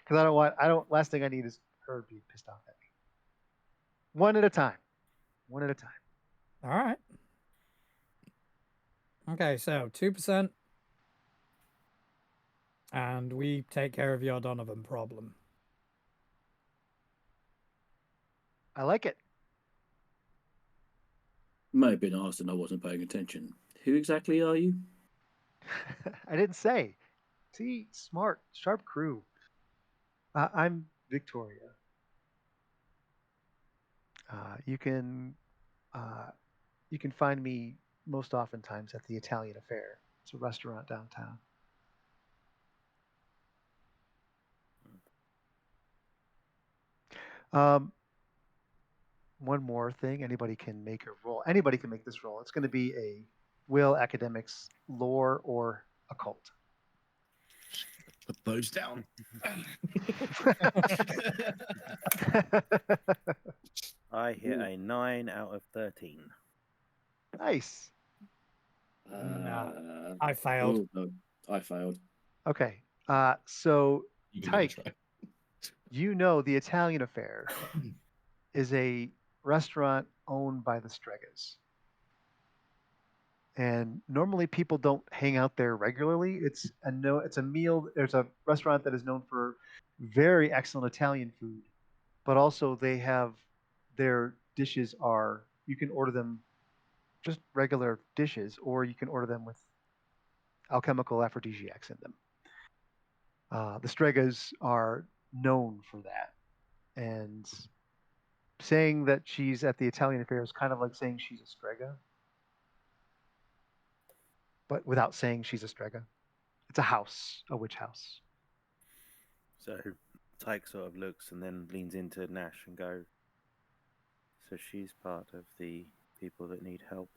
Speaker 1: Because last thing I need is her to be pissed off at me. One at a time. One at a time.
Speaker 5: All right. Okay, so 2%. And we take care of your Donovan problem.
Speaker 1: I like it.
Speaker 3: May have been asked and I wasn't paying attention. Who exactly are you?
Speaker 1: I didn't say. See, smart, sharp crew. I'm Victoria. You can find me most oftentimes at the Italian Affair. It's a restaurant downtown. One more thing. Anybody can make a roll. Anybody can make this roll. It's going to be a will, academics, lore, or occult.
Speaker 4: Put those down.
Speaker 2: I hit a 9 out of 13.
Speaker 1: Nice.
Speaker 5: No, I failed.
Speaker 3: Oh, no, I failed.
Speaker 1: Okay. So
Speaker 4: You can give it a
Speaker 1: Tyke,
Speaker 4: try.
Speaker 1: the Italian Affair is a restaurant owned by the Stregas. And normally people don't hang out there regularly. It's a meal. There's a restaurant that is known for very excellent Italian food, but also they have their dishes are you can order them just regular dishes, or you can order them with alchemical aphrodisiacs in them. The Stregas are known for that, and saying that she's at the Italian Affair is kind of like saying she's a Strega, but without saying she's a Strega. It's a house, a witch house.
Speaker 2: So Tyke sort of looks and then leans into Nash and go, so she's part of the people that need help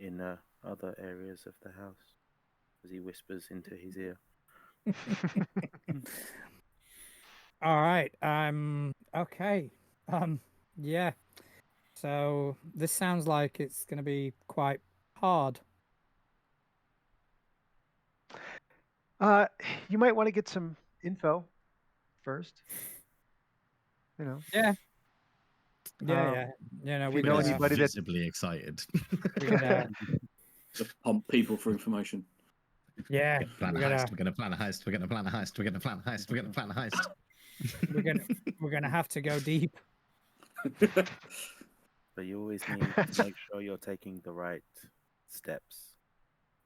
Speaker 2: in other areas of the house, as he whispers into his ear.
Speaker 5: All right. Okay. Yeah. So this sounds like it's going to be quite hard.
Speaker 1: You might want to get some info first.
Speaker 5: Yeah. Yeah.
Speaker 1: if
Speaker 5: we
Speaker 1: you know
Speaker 5: could,
Speaker 1: anybody that
Speaker 4: visibly excited.
Speaker 5: we could,
Speaker 3: Just pump people for information.
Speaker 5: yeah,
Speaker 4: Plan a heist. We're gonna plan a heist. We're gonna plan a heist. We're gonna plan a heist. We're gonna plan a heist.
Speaker 5: we're gonna have to go deep.
Speaker 2: But you always need to make sure you're taking the right steps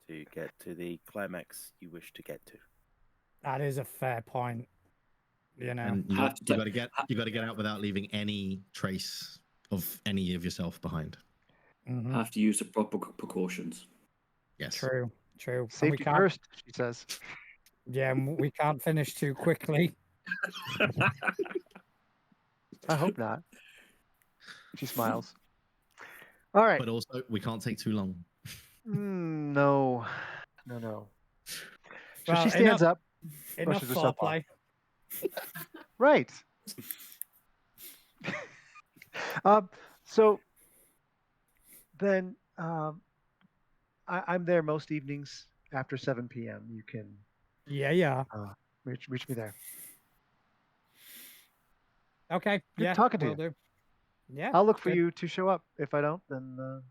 Speaker 2: to get to the climax you wish to get to.
Speaker 5: That is a fair point.
Speaker 4: And you got to get out without leaving any trace of any of yourself behind.
Speaker 5: Mhm.
Speaker 3: Have to use the proper precautions.
Speaker 4: Yes.
Speaker 5: True. And we
Speaker 1: safety
Speaker 5: can't,
Speaker 1: first, she says.
Speaker 5: yeah, and we can't finish too quickly.
Speaker 1: I hope not. She smiles. All right.
Speaker 4: But also, we can't take too long.
Speaker 1: No. So
Speaker 5: Well,
Speaker 1: she stands up.
Speaker 5: Enough
Speaker 1: brushes herself off.
Speaker 5: foreplay.
Speaker 1: Right. So then I'm there most evenings after 7 p.m. You can
Speaker 5: Yeah.
Speaker 1: reach me there.
Speaker 5: Okay.
Speaker 1: Good
Speaker 5: yeah.
Speaker 1: talking to
Speaker 5: will
Speaker 1: you.
Speaker 5: do. Yeah.
Speaker 1: I'll look for
Speaker 5: good.
Speaker 1: you to show up. If I don't, then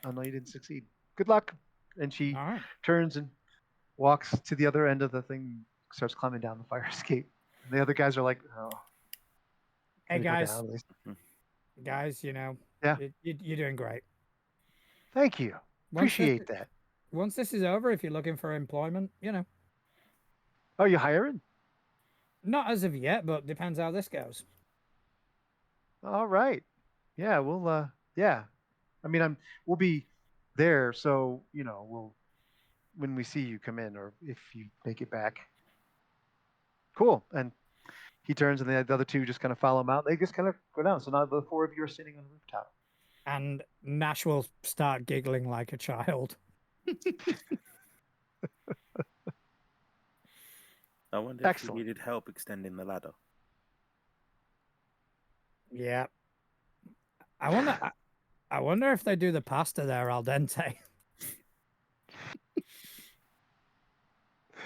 Speaker 1: I'll know you didn't succeed. Good luck. And she
Speaker 5: All right.
Speaker 1: turns and walks to the other end of the thing, starts climbing down the fire escape. And the other guys are like, oh.
Speaker 5: Hey
Speaker 1: Way to go
Speaker 5: guys,
Speaker 1: down, at least.
Speaker 5: guys, you know,
Speaker 1: Yeah.
Speaker 5: you're doing great.
Speaker 1: Thank you.
Speaker 5: Once this
Speaker 1: Appreciate that.
Speaker 5: once this is over, if you're looking for employment,
Speaker 1: Are you hiring?
Speaker 5: not as of yet, but depends how this goes.
Speaker 1: All right. Yeah, yeah. I mean, we'll be there, so, we'll when we see you come in or if you make it back. Cool. And he turns and the other two just kind of follow him out. They just kind of go down. So now the four of you are sitting on the rooftop.
Speaker 5: And Nash will start giggling like a child.
Speaker 2: I wonder if
Speaker 1: Excellent.
Speaker 2: you needed help extending the ladder.
Speaker 5: Yeah. I wonder if they do the pasta there al dente.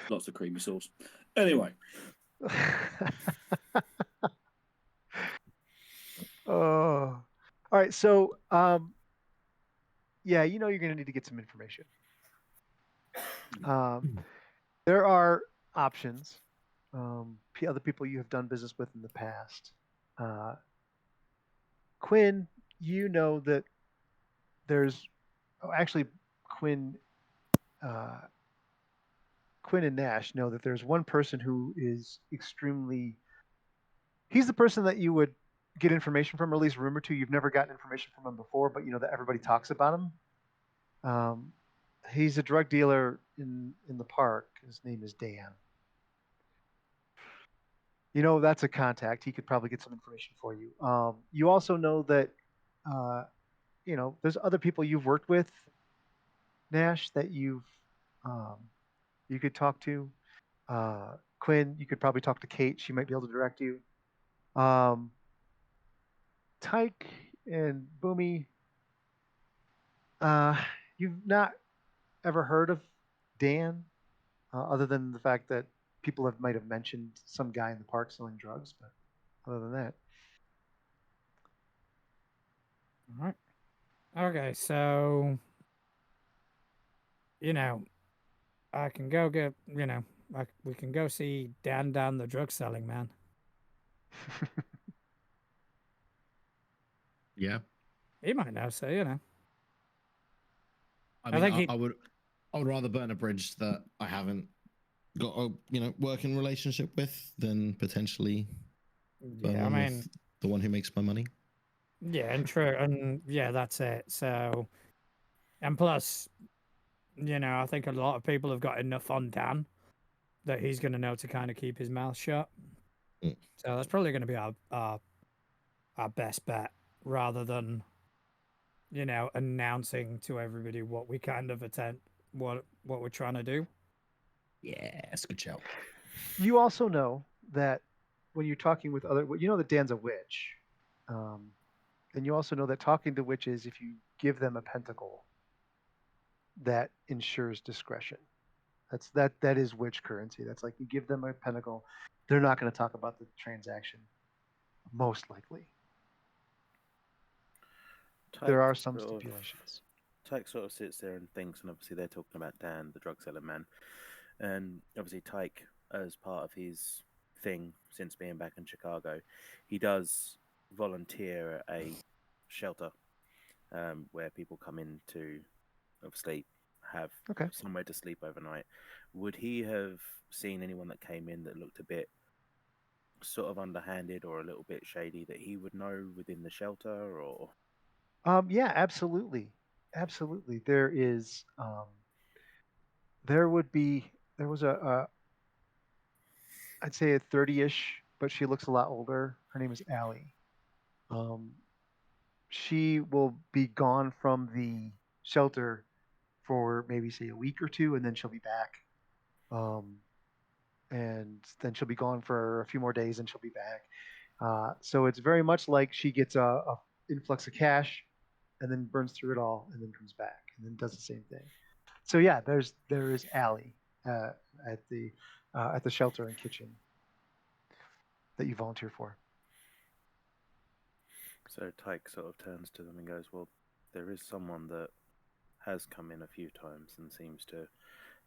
Speaker 3: Lots of creamy sauce. Anyway,
Speaker 1: Oh. All right. So, yeah, you're going to need to get some information. There are options. Other people you have done business with in the past. Quinn, you know that there's actually Quinn. Quinn and Nash know that there's one person who is extremely. He's the person that you would get information from, or at least rumor to. You've never gotten information from him before, but you know that everybody talks about him. He's a drug dealer in the park. His name is Dan. That's a contact. He could probably get some information for you. You also know that uh, there's other people you've worked with, Nash, that um, you could talk to. Quinn, you could probably talk to Kate. She might be able to direct you. Um, Tyke and Boomy, uh, you've not ever heard of Dan, other than the fact that people might have mentioned some guy in the park selling drugs, but other than that.
Speaker 5: All right. Okay, so I can go get, we can go see Dan down the drug selling man.
Speaker 4: Yeah.
Speaker 5: He might know, so
Speaker 4: I
Speaker 5: I
Speaker 4: mean,
Speaker 5: think
Speaker 4: I,
Speaker 5: he-
Speaker 4: I would rather burn a bridge that I haven't got a working relationship with than potentially burn
Speaker 5: Yeah, I
Speaker 4: one
Speaker 5: mean,
Speaker 4: with the one who makes my money.
Speaker 5: yeah, and true, and yeah, that's it. So, and plus, I think a lot of people have got enough on Dan that he's going to know to kind of keep his mouth shut.
Speaker 4: Mm.
Speaker 5: So that's probably going to be our best bet, rather than announcing to everybody what we kind of what we're trying to do.
Speaker 4: Yeah, that's a good shout.
Speaker 1: You also know that when you're talking with that Dan's a witch. And you also know that talking to witches, if you give them a pentacle, that ensures discretion. That is witch currency. That's like you give them a pentacle, they're not going to talk about the transaction, most likely. There are some stipulations.
Speaker 2: Tyke sort of sits there and thinks, and obviously they're talking about Dan, the drug seller man. And obviously Tyke, as part of his thing since being back in Chicago, he does volunteer at a shelter where people come in to obviously have somewhere to sleep overnight. Would he have seen anyone that came in that looked a bit sort of underhanded or a little bit shady that he would know within the shelter? Or
Speaker 1: Yeah, absolutely. Absolutely. There was I'd say a 30-ish, but she looks a lot older. Her name is Allie. Um, she will be gone from the shelter for maybe say a week or two, and then she'll be back. And then she'll be gone for a few more days, and she'll be back. So it's very much like she gets a influx of cash, and then burns through it all, and then comes back, and then does the same thing. So yeah, there is Allie at the shelter and kitchen that you volunteer for.
Speaker 2: so Tyke sort of turns to them and goes, "Well, there is someone that has come in a few times and seems to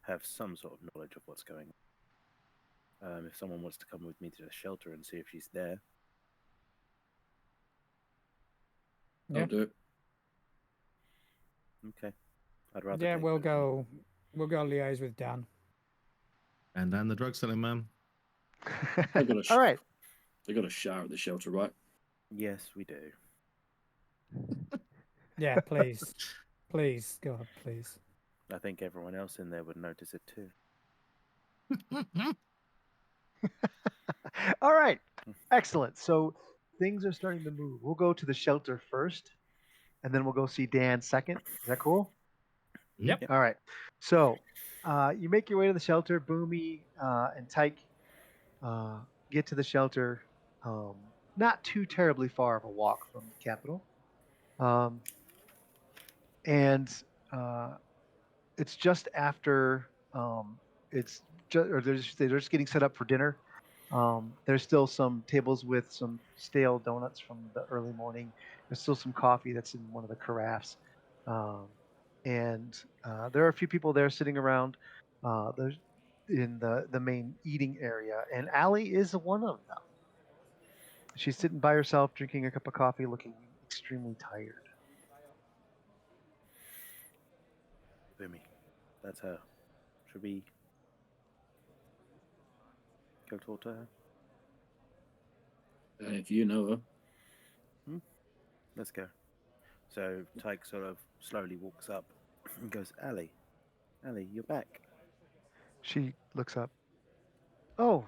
Speaker 2: have some sort of knowledge of what's going on. If someone wants to come with me to the shelter and see if she's there."
Speaker 5: Yeah.
Speaker 3: I'll do it.
Speaker 2: Okay. I'd rather.
Speaker 5: Yeah,
Speaker 2: take
Speaker 5: we'll
Speaker 2: that.
Speaker 5: go liaise with Dan.
Speaker 4: And then the drug selling man.
Speaker 3: They got a
Speaker 1: All right.
Speaker 3: they got a shower at the shelter, right?
Speaker 2: Yes, we do.
Speaker 5: Yeah, please. Please, God, please.
Speaker 2: I think everyone else in there would notice it too.
Speaker 1: All right. Excellent. So things are starting to move. We'll go to the shelter first, and then we'll go see Dan second. Is that cool?
Speaker 5: Yep.
Speaker 2: Yep.
Speaker 1: All right. So you make your way to the shelter. Boomy and Tyke uh, get to the shelter. Not too terribly far of a walk from the capital. Um, and uh, it's just after it's just, or they're just getting set up for dinner. There's still some tables with some stale donuts from the early morning. There's still some coffee that's in one of the carafes. Um, and there are a few people there sitting around. There's in the main eating area, and Allie is one of them. She's sitting by herself, drinking a cup of coffee, looking extremely tired.
Speaker 2: Boomy. That's her. Should we go talk to her?
Speaker 3: If you know her.
Speaker 2: Let's go. So Tyke sort of slowly walks up and goes, Allie, you're back.
Speaker 1: She looks up. Oh,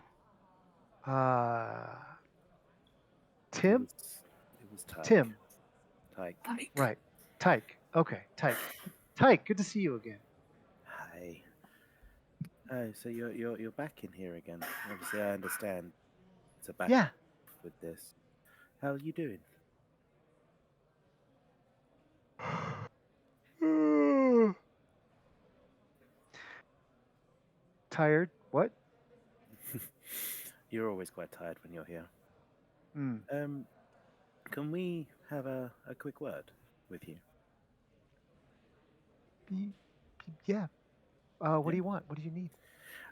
Speaker 1: uh, Tim?
Speaker 2: It was Tyke.
Speaker 1: Tim.
Speaker 2: Tyke.
Speaker 1: Right. Tyke. Okay, Tyke. Tyke, good to see you again.
Speaker 2: Hi. Oh, so you're back in here again. Obviously, I understand it's a back
Speaker 1: Yeah.
Speaker 2: with this. How are you doing?
Speaker 1: Tired? What?
Speaker 2: You're always quite tired when you're here.
Speaker 1: Hmm.
Speaker 2: Can we have a quick word with you?
Speaker 1: Yeah. What do
Speaker 2: Yeah.
Speaker 1: you want? What do you need?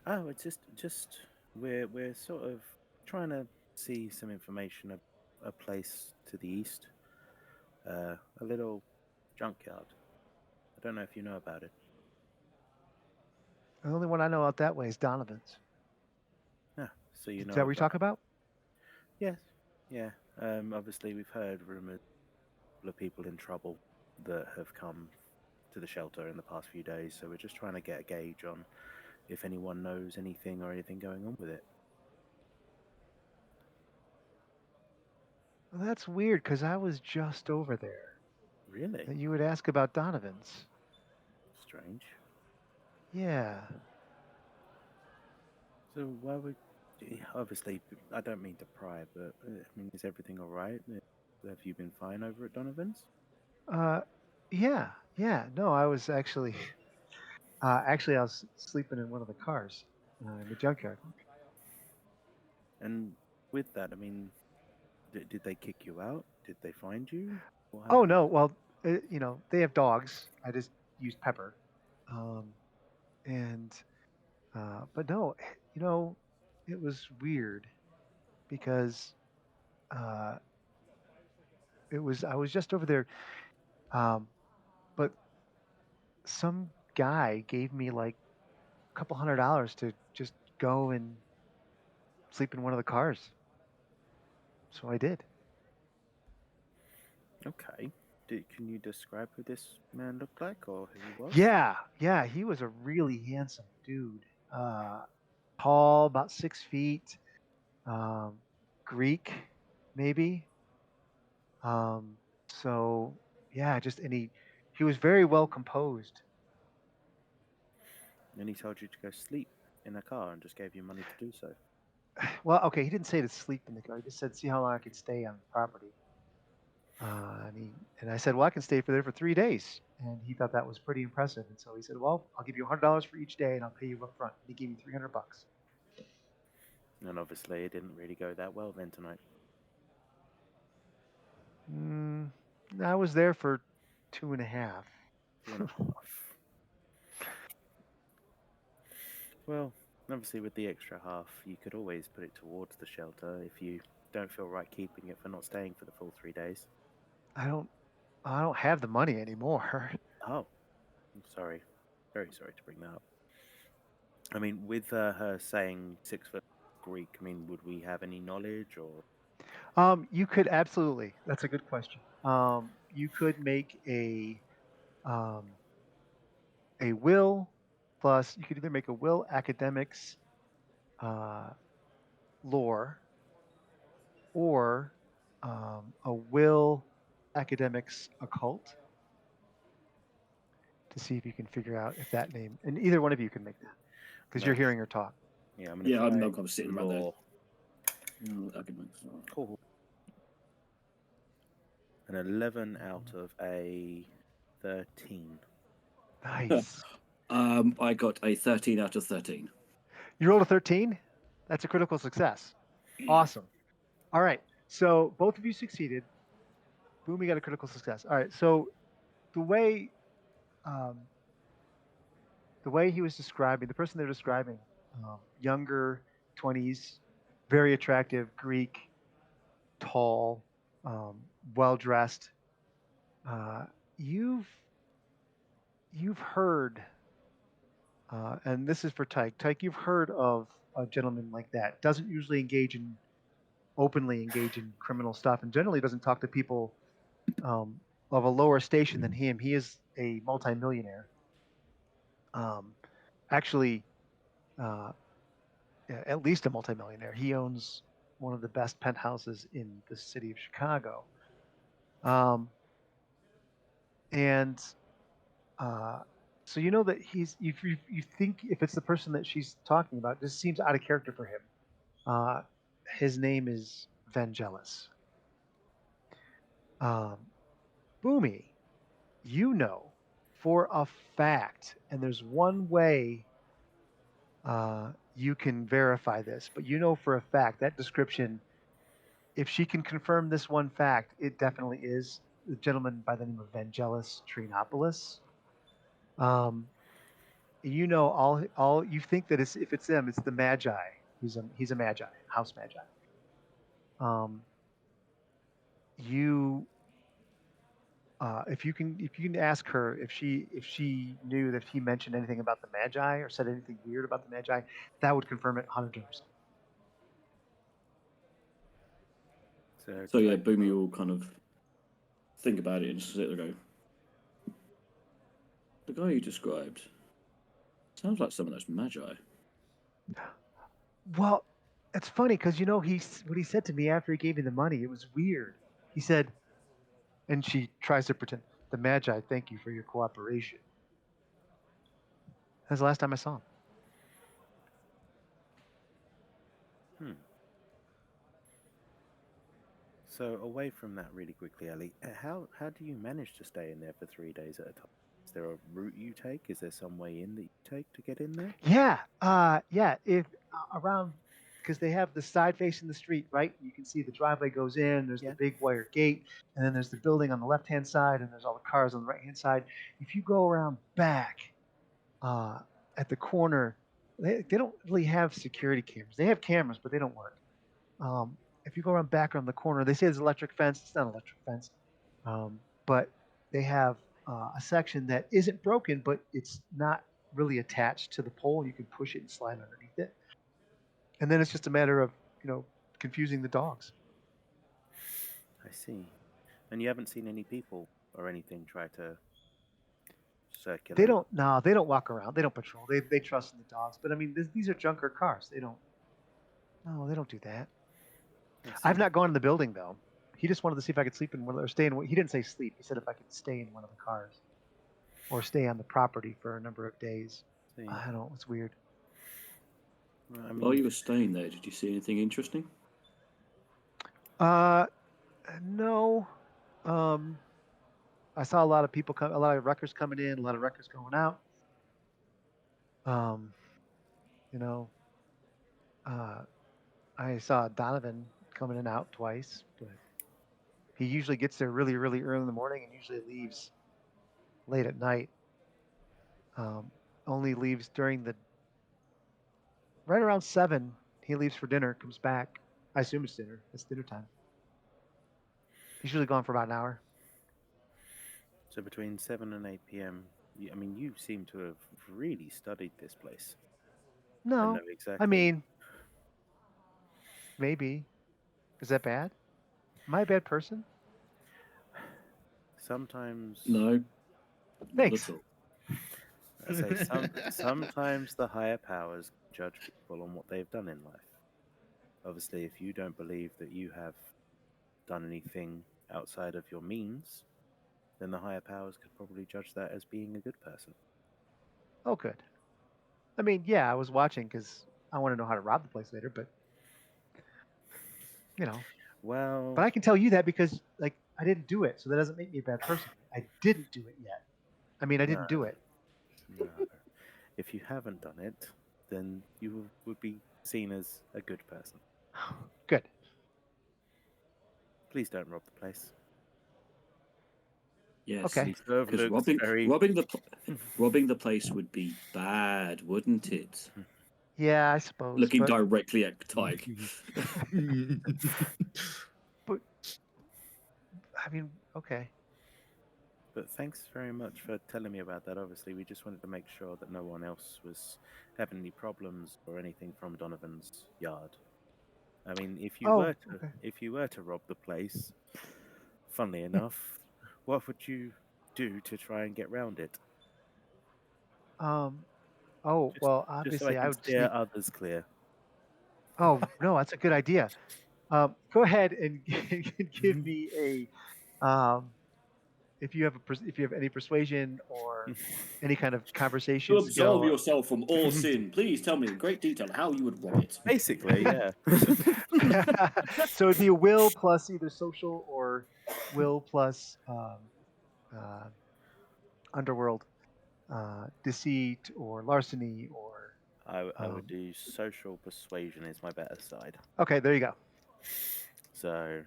Speaker 2: Oh, it's just we're sort of trying to see some information of a place to the east, a little junkyard. I don't know if you know about it.
Speaker 1: The only one I know out that way is Donovan's.
Speaker 2: Yeah, so you
Speaker 1: Is
Speaker 2: know
Speaker 1: that what you're
Speaker 2: about.
Speaker 1: talking about?
Speaker 2: Yes, yeah. Obviously, we've heard rumors of people in trouble that have come to the shelter in the past few days. So we're just trying to get a gauge on if anyone knows anything or anything going on with it.
Speaker 1: Well, that's weird because I was just over there.
Speaker 2: Really
Speaker 1: That you would ask about Donovan's.
Speaker 2: strange.
Speaker 1: Yeah.
Speaker 2: So why would obviously I don't mean to pry, but I mean, is everything all right? Have you been fine over at Donovan's?
Speaker 1: Uh, yeah. Yeah. No, I was actually, I was sleeping in one of the cars in the junkyard.
Speaker 2: And with that, I mean, did they kick you out? Did they find you? What
Speaker 1: Oh
Speaker 2: happened?
Speaker 1: no. Well, they have dogs. I just used Pepper. Um, and but no, it was weird because uh, I was just over there, um, but some guy gave me like a couple $100 to just go and sleep in one of the cars. So I did.
Speaker 2: Okay. Can you describe who this man looked like or who he was?
Speaker 1: Yeah, yeah, he was a really handsome dude. Uh, Tall, about 6 feet. Um, Greek, maybe. Um, so yeah, just and he was very well composed.
Speaker 2: And he told you to go sleep in a car and just gave you money to do so.
Speaker 1: Well, okay, he didn't say to sleep in the car. He just said see how long I could stay on the property. And I said, well, I can stay for there for 3 days. And he thought that was pretty impressive. And so he said, well, I'll give you $100 for each day, and I'll pay you up front. And he gave me $300.
Speaker 2: And obviously, it didn't really go that well then tonight.
Speaker 1: Mm, I was there for 2.5.
Speaker 2: 2.5. Well, obviously, with the extra half, you could always put it towards the shelter if you don't feel right keeping it for not staying for the full 3 days.
Speaker 1: I don't I don't have the money anymore.
Speaker 2: Oh, I'm sorry. Very sorry to bring that up. I mean, with her saying 6 foot Greek, I mean, would we have any knowledge or?
Speaker 1: You could absolutely. That's a good question. You could make um, a will plus. You could either make a will, academics, uh, lore, or a will, academics, occult to see if you can figure out if that name. And either one of you can make that because you're
Speaker 2: No.
Speaker 1: hearing her talk.
Speaker 2: Yeah, I'm gonna
Speaker 3: Yeah,
Speaker 2: try
Speaker 3: I'm sitting right there.
Speaker 2: law.
Speaker 3: I can make that.
Speaker 2: Cool. An 11 out of a 13.
Speaker 1: Nice.
Speaker 3: I got a 13 out of 13.
Speaker 1: You rolled a 13. That's a critical success. Awesome. All right. So both of you succeeded. Boom, you got a critical success. All right. So the way um, the way he was describing the person they're describing, younger, 20s, very attractive, Greek, tall, um, well dressed. Uh, you've you've heard, and this is for Tyke. Tyke, you've heard of a gentleman like that. Doesn't usually openly engage in criminal stuff, and generally doesn't talk to people of a lower station than him. He is a multimillionaire. Um, actually, uh, at least a multimillionaire. He owns one of the best penthouses in the city of Chicago. Um, and uh, so you know that you think if it's the person that she's talking about, this seems out of character for him. Uh, his name is Vangelis. Um, Boomy, you know for a fact, and there's one way you can verify this, but you know for a fact that description, if she can confirm this one fact, it definitely is a gentleman by the name of Vangelis Trinopoulos. Um, you know, all you think that it's, if it's them, it's the Magi. He's a Magi, house Magi. Um, you if you can ask her if she knew that if he mentioned anything about the Magi or said anything weird about the Magi, that would confirm it 100%.
Speaker 3: So yeah, Boomy will kind of think about it and just sit there and go, the guy you described sounds like someone that's Magi.
Speaker 1: Well, it's funny because what he said to me after he gave me the money. It was weird. He said, and she tries to pretend, the Magi thank you for your cooperation. That's the last time I saw him.
Speaker 2: Hmm. So away from that, really quickly, Ali, how do you manage to stay in there for 3 days at a time? Is there a route you take? Is there some way in that you take to get in there?
Speaker 1: Yeah. If around, because they have the side facing the street, right? You can see the driveway goes in. There's the
Speaker 2: Yeah.
Speaker 1: big wire gate, and then there's the building on the left hand side, and there's all the cars on the right hand side. If you go around back, uh, at the corner, they don't really have security cameras. They have cameras, but they don't work. Um, if you go around back around the corner, they say there's an electric fence. It's not an electric fence, but they have a section that isn't broken, but it's not really attached to the pole. You can push it and slide underneath it, and then it's just a matter of confusing the dogs.
Speaker 2: I see. And you haven't seen any people or anything try to circulate?
Speaker 1: They don't. No, they don't walk around. They don't patrol. They trust in the dogs. But I mean, these are junker cars. They don't. No, they don't do that. I've not gone in the building though. He just wanted to see if I could sleep in one or stay in. He didn't say sleep. He said if I could stay in one of the cars or stay on the property for a number of days.
Speaker 2: See.
Speaker 1: I don't know. It's weird.
Speaker 2: Well, I mean,
Speaker 3: While you were staying there, did you see anything interesting?
Speaker 1: No. I saw a lot of people come, a lot of wreckers coming in, a lot of wreckers going out. Um, you know, I saw Donovan coming in and out twice, but he usually gets there really, really early in the morning and usually leaves late at night. Only leaves during the right around 7. He leaves for dinner, comes back. I assume it's dinner. It's dinner time. He's usually gone for about an hour.
Speaker 2: So between 7 and 8 p.m., I mean, you seem to have really studied this place and
Speaker 1: No,
Speaker 2: know
Speaker 1: I
Speaker 2: exactly.
Speaker 1: mean, maybe. Is that bad? Am I a bad person?
Speaker 2: Sometimes,
Speaker 3: No, not
Speaker 1: Thanks.
Speaker 3: at all.
Speaker 2: I say, sometimes the higher powers judge people on what they've done in life. Obviously, if you don't believe that you have done anything outside of your means, then the higher powers could probably judge that as being a good person.
Speaker 1: Oh, good. I mean, yeah, I was watching because I want to know how to rob the place later, but you know,
Speaker 2: Well,
Speaker 1: but I can tell you that because like I didn't do it, so that doesn't make me a bad person. I didn't do it yet. I mean, I
Speaker 2: no,
Speaker 1: didn't do it.
Speaker 2: no. If you haven't done it, then you would be seen as a good person.
Speaker 1: Good.
Speaker 2: Please don't rob the place.
Speaker 3: Yes,
Speaker 1: Okay.
Speaker 2: He sort of
Speaker 3: because
Speaker 2: looks very.
Speaker 3: robbing the place would be bad, wouldn't it?
Speaker 1: Yeah, I suppose,
Speaker 3: Looking
Speaker 1: but
Speaker 3: directly at Tyke.
Speaker 1: but I mean, okay.
Speaker 2: But thanks very much for telling me about that. Obviously, we just wanted to make sure that no one else was having any problems or anything from Donovan's yard. I mean,
Speaker 1: Oh, okay.
Speaker 2: if you were to rob the place, funnily enough, what would you do to try and get round it?
Speaker 1: Um. Oh
Speaker 2: Just
Speaker 1: well,
Speaker 2: just so I
Speaker 1: obviously I
Speaker 2: can
Speaker 1: would
Speaker 2: steer
Speaker 1: sneak.
Speaker 2: others clear.
Speaker 1: Oh no, that's a good idea. Go ahead and give me a if you have if you have any persuasion or any kind of
Speaker 3: To
Speaker 1: conversation
Speaker 3: absolve
Speaker 1: skill.
Speaker 3: yourself from all sin, please tell me in great detail how you would rob it.
Speaker 2: Basically, yeah.
Speaker 1: So it'd be a will plus either social or will plus uh, underworld deceit or larceny or
Speaker 2: I would do social persuasion is my better side.
Speaker 1: okay, there you go.
Speaker 2: So,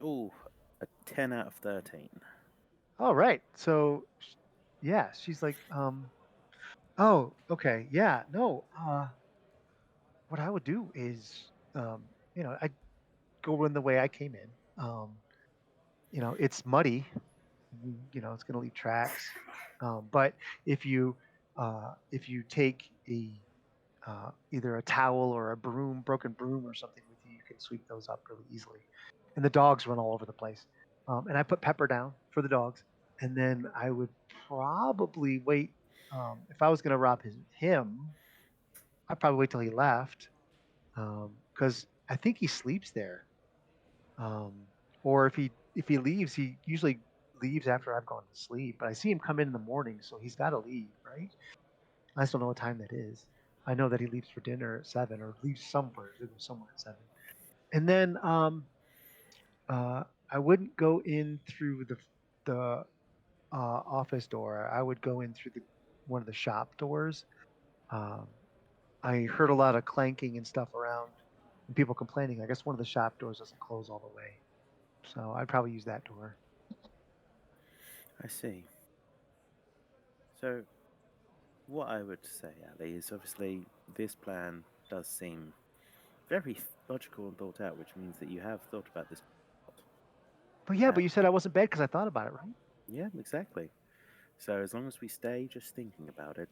Speaker 2: ooh, a 10 out of 13.
Speaker 1: All right. So yeah, she's like oh, okay. Yeah, no. What I would do is I'd go in the way I came in. It's muddy. It's going to leave tracks. But if you take a either a towel or a broom, broken broom or something with you, you can sweep those up really easily. And the dogs run all over the place. And I put pepper down for the dogs, and then I would probably wait. If I was going to rob him, I'd probably wait till he left because I think he sleeps there. Um, or if he leaves, he usually leaves after I've gone to sleep. But I see him come in the morning, so he's got to leave, right? I just don't know what time that is. I know that he leaves for dinner at 7 or leaves somewhere. He goes somewhere at 7. And then I wouldn't go in through the office door. I would go in through the one of the shop doors. Um, I heard a lot of clanking and stuff around and people complaining. I guess one of the shop doors doesn't close all the way. So I'd probably use that door.
Speaker 2: I see. So, what I would say, Ali, is obviously this plan does seem very logical and thought out, which means that you have thought about this.
Speaker 1: But yeah,
Speaker 2: Uh,
Speaker 1: but you said I wasn't bad because I thought about it,
Speaker 2: yeah, exactly. So, as long as we stay just thinking about it,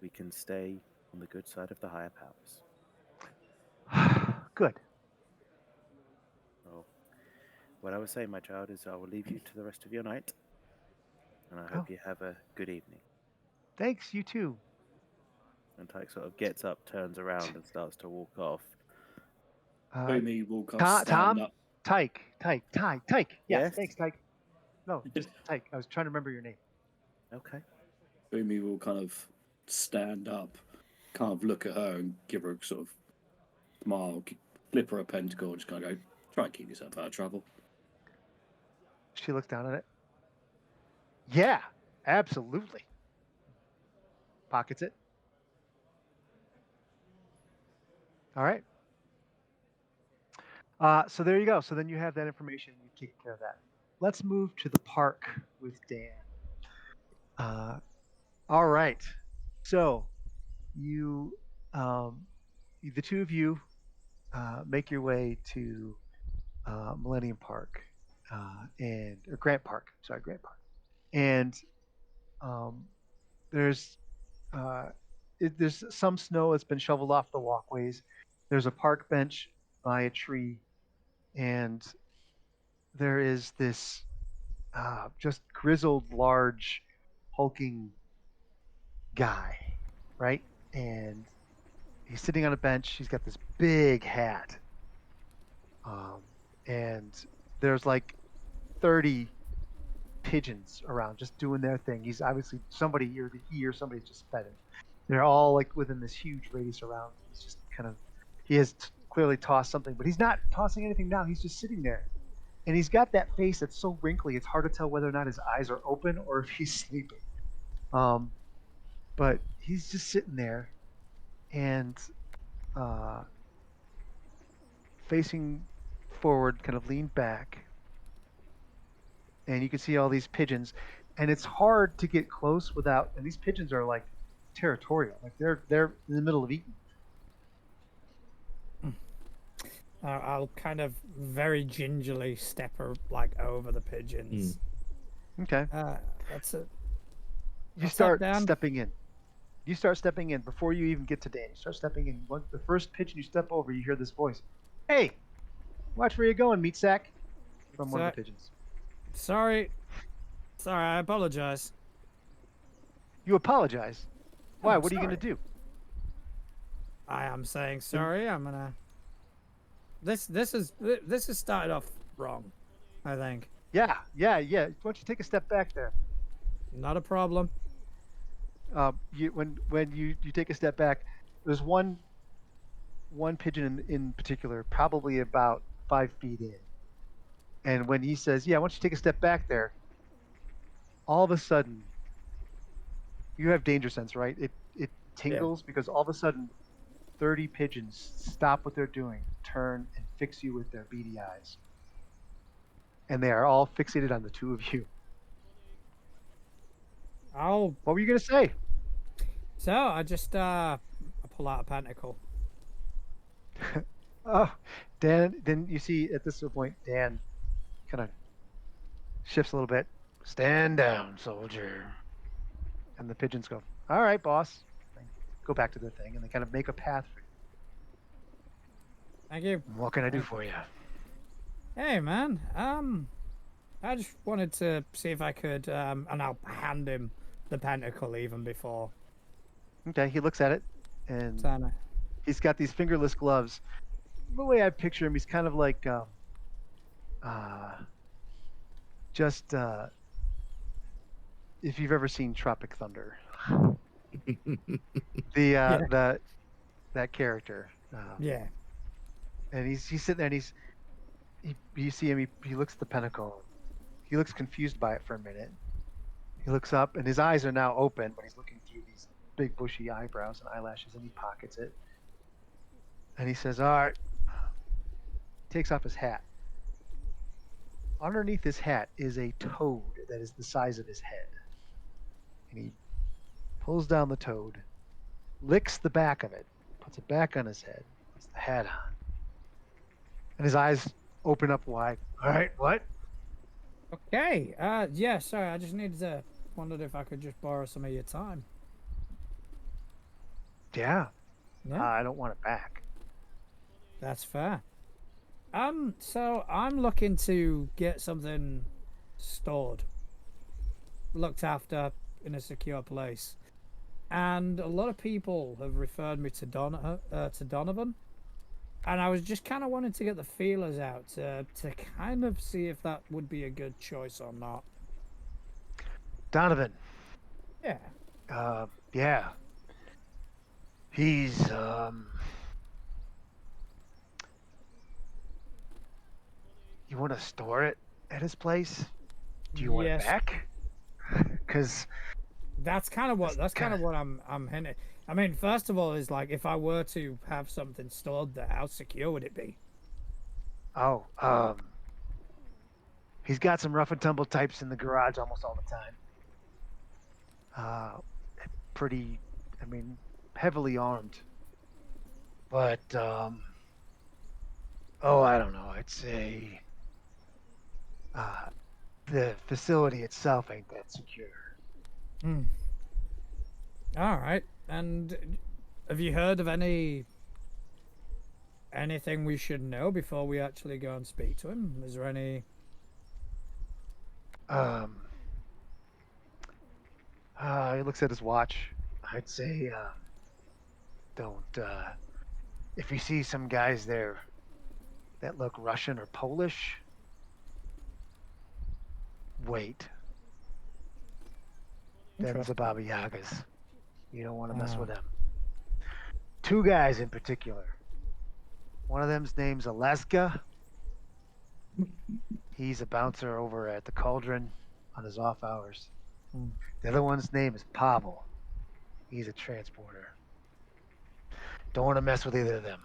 Speaker 2: we can stay on the good side of the higher powers.
Speaker 1: right? Good.
Speaker 2: Well, what I would say, my child, is I will leave you to the rest of your night, and I
Speaker 1: Oh,
Speaker 2: hope you have a good evening.
Speaker 1: thanks. You too.
Speaker 2: And Tyke sort of gets up, turns around, and starts to walk off.
Speaker 3: Boomy will kind of
Speaker 1: Tom,
Speaker 3: stand
Speaker 1: Tom,
Speaker 3: up.
Speaker 1: Tyke. Yes,
Speaker 2: Yes?
Speaker 1: thanks, Tyke. No, just Tyke. I was trying to remember your name.
Speaker 2: Okay.
Speaker 3: Boomy will kind of stand up, kind of look at her and give her a sort of smile, flip her a pentacle, and just kind of go, try and keep yourself out of trouble.
Speaker 1: She looks down at it. Yeah, absolutely. Pockets it. All right. So there you go. So then you have that information. You've taken care of that. Let's move to the park with Dan. Uh, all right. So you, um, the two of you, make your way to Millennium Park. and or Grant Park. Sorry, Grant Park. And um, there's uh, there's some snow that's been shoveled off the walkways. There's a park bench by a tree, and there is this just grizzled, large, hulking guy, right? And he's sitting on a bench. He's got this big hat, um, and there's like 30 pigeons around just doing their thing. He's obviously somebody, or he or somebody just fed him. They're all like within this huge radius around. He's just kind of, he has clearly tossed something, but he's not tossing anything now. He's just sitting there. And he's got that face that's so wrinkly, it's hard to tell whether or not his eyes are open or if he's sleeping. Um, but he's just sitting there and uh, facing forward, kind of leaned back, and you can see all these pigeons, and it's hard to get close without. And these pigeons are like territorial, like they're in the middle of eating.
Speaker 5: I'll kind of very gingerly step like over the pigeons.
Speaker 1: Okay,
Speaker 5: That's it.
Speaker 1: you
Speaker 5: I'll
Speaker 1: start
Speaker 5: step down.
Speaker 1: stepping in. You start stepping in before you even get to Dan. You start stepping in. The first pigeon you step over, you hear this voice. Hey, watch where you're going, meat sack. From one of the pigeons.
Speaker 5: Sorry, I apologize.
Speaker 1: You apologize. Why?
Speaker 5: I'm
Speaker 1: What are you
Speaker 5: sorry.
Speaker 1: going to do?
Speaker 5: I am saying sorry. I'm gonna. This is started off wrong, I think.
Speaker 1: Yeah. Why don't you take a step back there?
Speaker 5: Not a problem.
Speaker 1: When you take a step back, there's one pigeon in particular, probably about 5 feet in. And when he says, "Yeah, why don't you take a step back there?" all of a sudden, you have danger sense, right? It tingles because all of a sudden, 30 pigeons stop what they're doing, turn and fix you with their beady eyes, and they are all fixated on the two of you.
Speaker 5: What
Speaker 1: were you gonna say?
Speaker 5: So I just I pull out a pentacle.
Speaker 1: Oh, Dan. Then you see at this point, Dan kind of shifts a little bit. Stand down, soldier. And the pigeons go, "All right, boss." They go back to their thing, and they kind of make a path for you.
Speaker 5: Thank you.
Speaker 1: What can I do for you?
Speaker 5: Hey, man. I just wanted to see if I could, and I'll hand him the pentacle even before.
Speaker 1: Okay, he looks at it, and
Speaker 5: Sana.
Speaker 1: he's got these fingerless gloves. The way I picture him, he's kind of like, just if you've ever seen Tropic Thunder, the that character.
Speaker 5: Yeah.
Speaker 1: And he's sitting there, and you see him. He looks at the pentacle. He looks confused by it for a minute. He looks up, and his eyes are now open, but he's looking through these big bushy eyebrows and eyelashes, and he pockets it. And he says, "All right." Takes off his hat. Underneath his hat is a toad that is the size of his head. And he pulls down the toad, licks the back of it, puts it back on his head, puts the hat on. And his eyes open up wide. "All right, what?"
Speaker 5: Okay. Yeah. Sorry. I just wondered if I could just borrow some of your time.
Speaker 1: "Yeah.
Speaker 5: Yeah.
Speaker 1: I don't want it back."
Speaker 5: That's fair. So I'm looking to get something stored, looked after in a secure place, and a lot of people have referred me to Donovan, and I was just kind of wanting to get the feelers out to kind of see if that would be a good choice or not.
Speaker 1: Donovan.
Speaker 5: Yeah.
Speaker 1: Yeah. He's You want to store it at his place? Do you want it
Speaker 5: Yes.
Speaker 1: back? Because
Speaker 5: That's kind of what I'm hinting. I mean, first of all, is like if I were to have something stored there, how secure would it be?
Speaker 1: he's got some rough and tumble types in the garage almost all the time. Pretty, I mean, heavily armed. But I don't know. I'd say Uh, the facility itself ain't that secure.
Speaker 5: Hmm. All right. And have you heard of anything we should know before we actually go and speak to him? Is there any?
Speaker 1: Um, he looks at his watch. I'd say don't. If you see some guys there that look Russian or Polish, wait. Them's the
Speaker 5: Interesting.
Speaker 1: Baba Yagas. You don't want to mess
Speaker 5: Ah.
Speaker 1: with them. Two guys in particular. One of them's name's Alaska. He's a bouncer over at the Cauldron on his off hours.
Speaker 5: Hmm.
Speaker 1: The other one's name is Pavel. He's a transporter. Don't want to mess with either of them.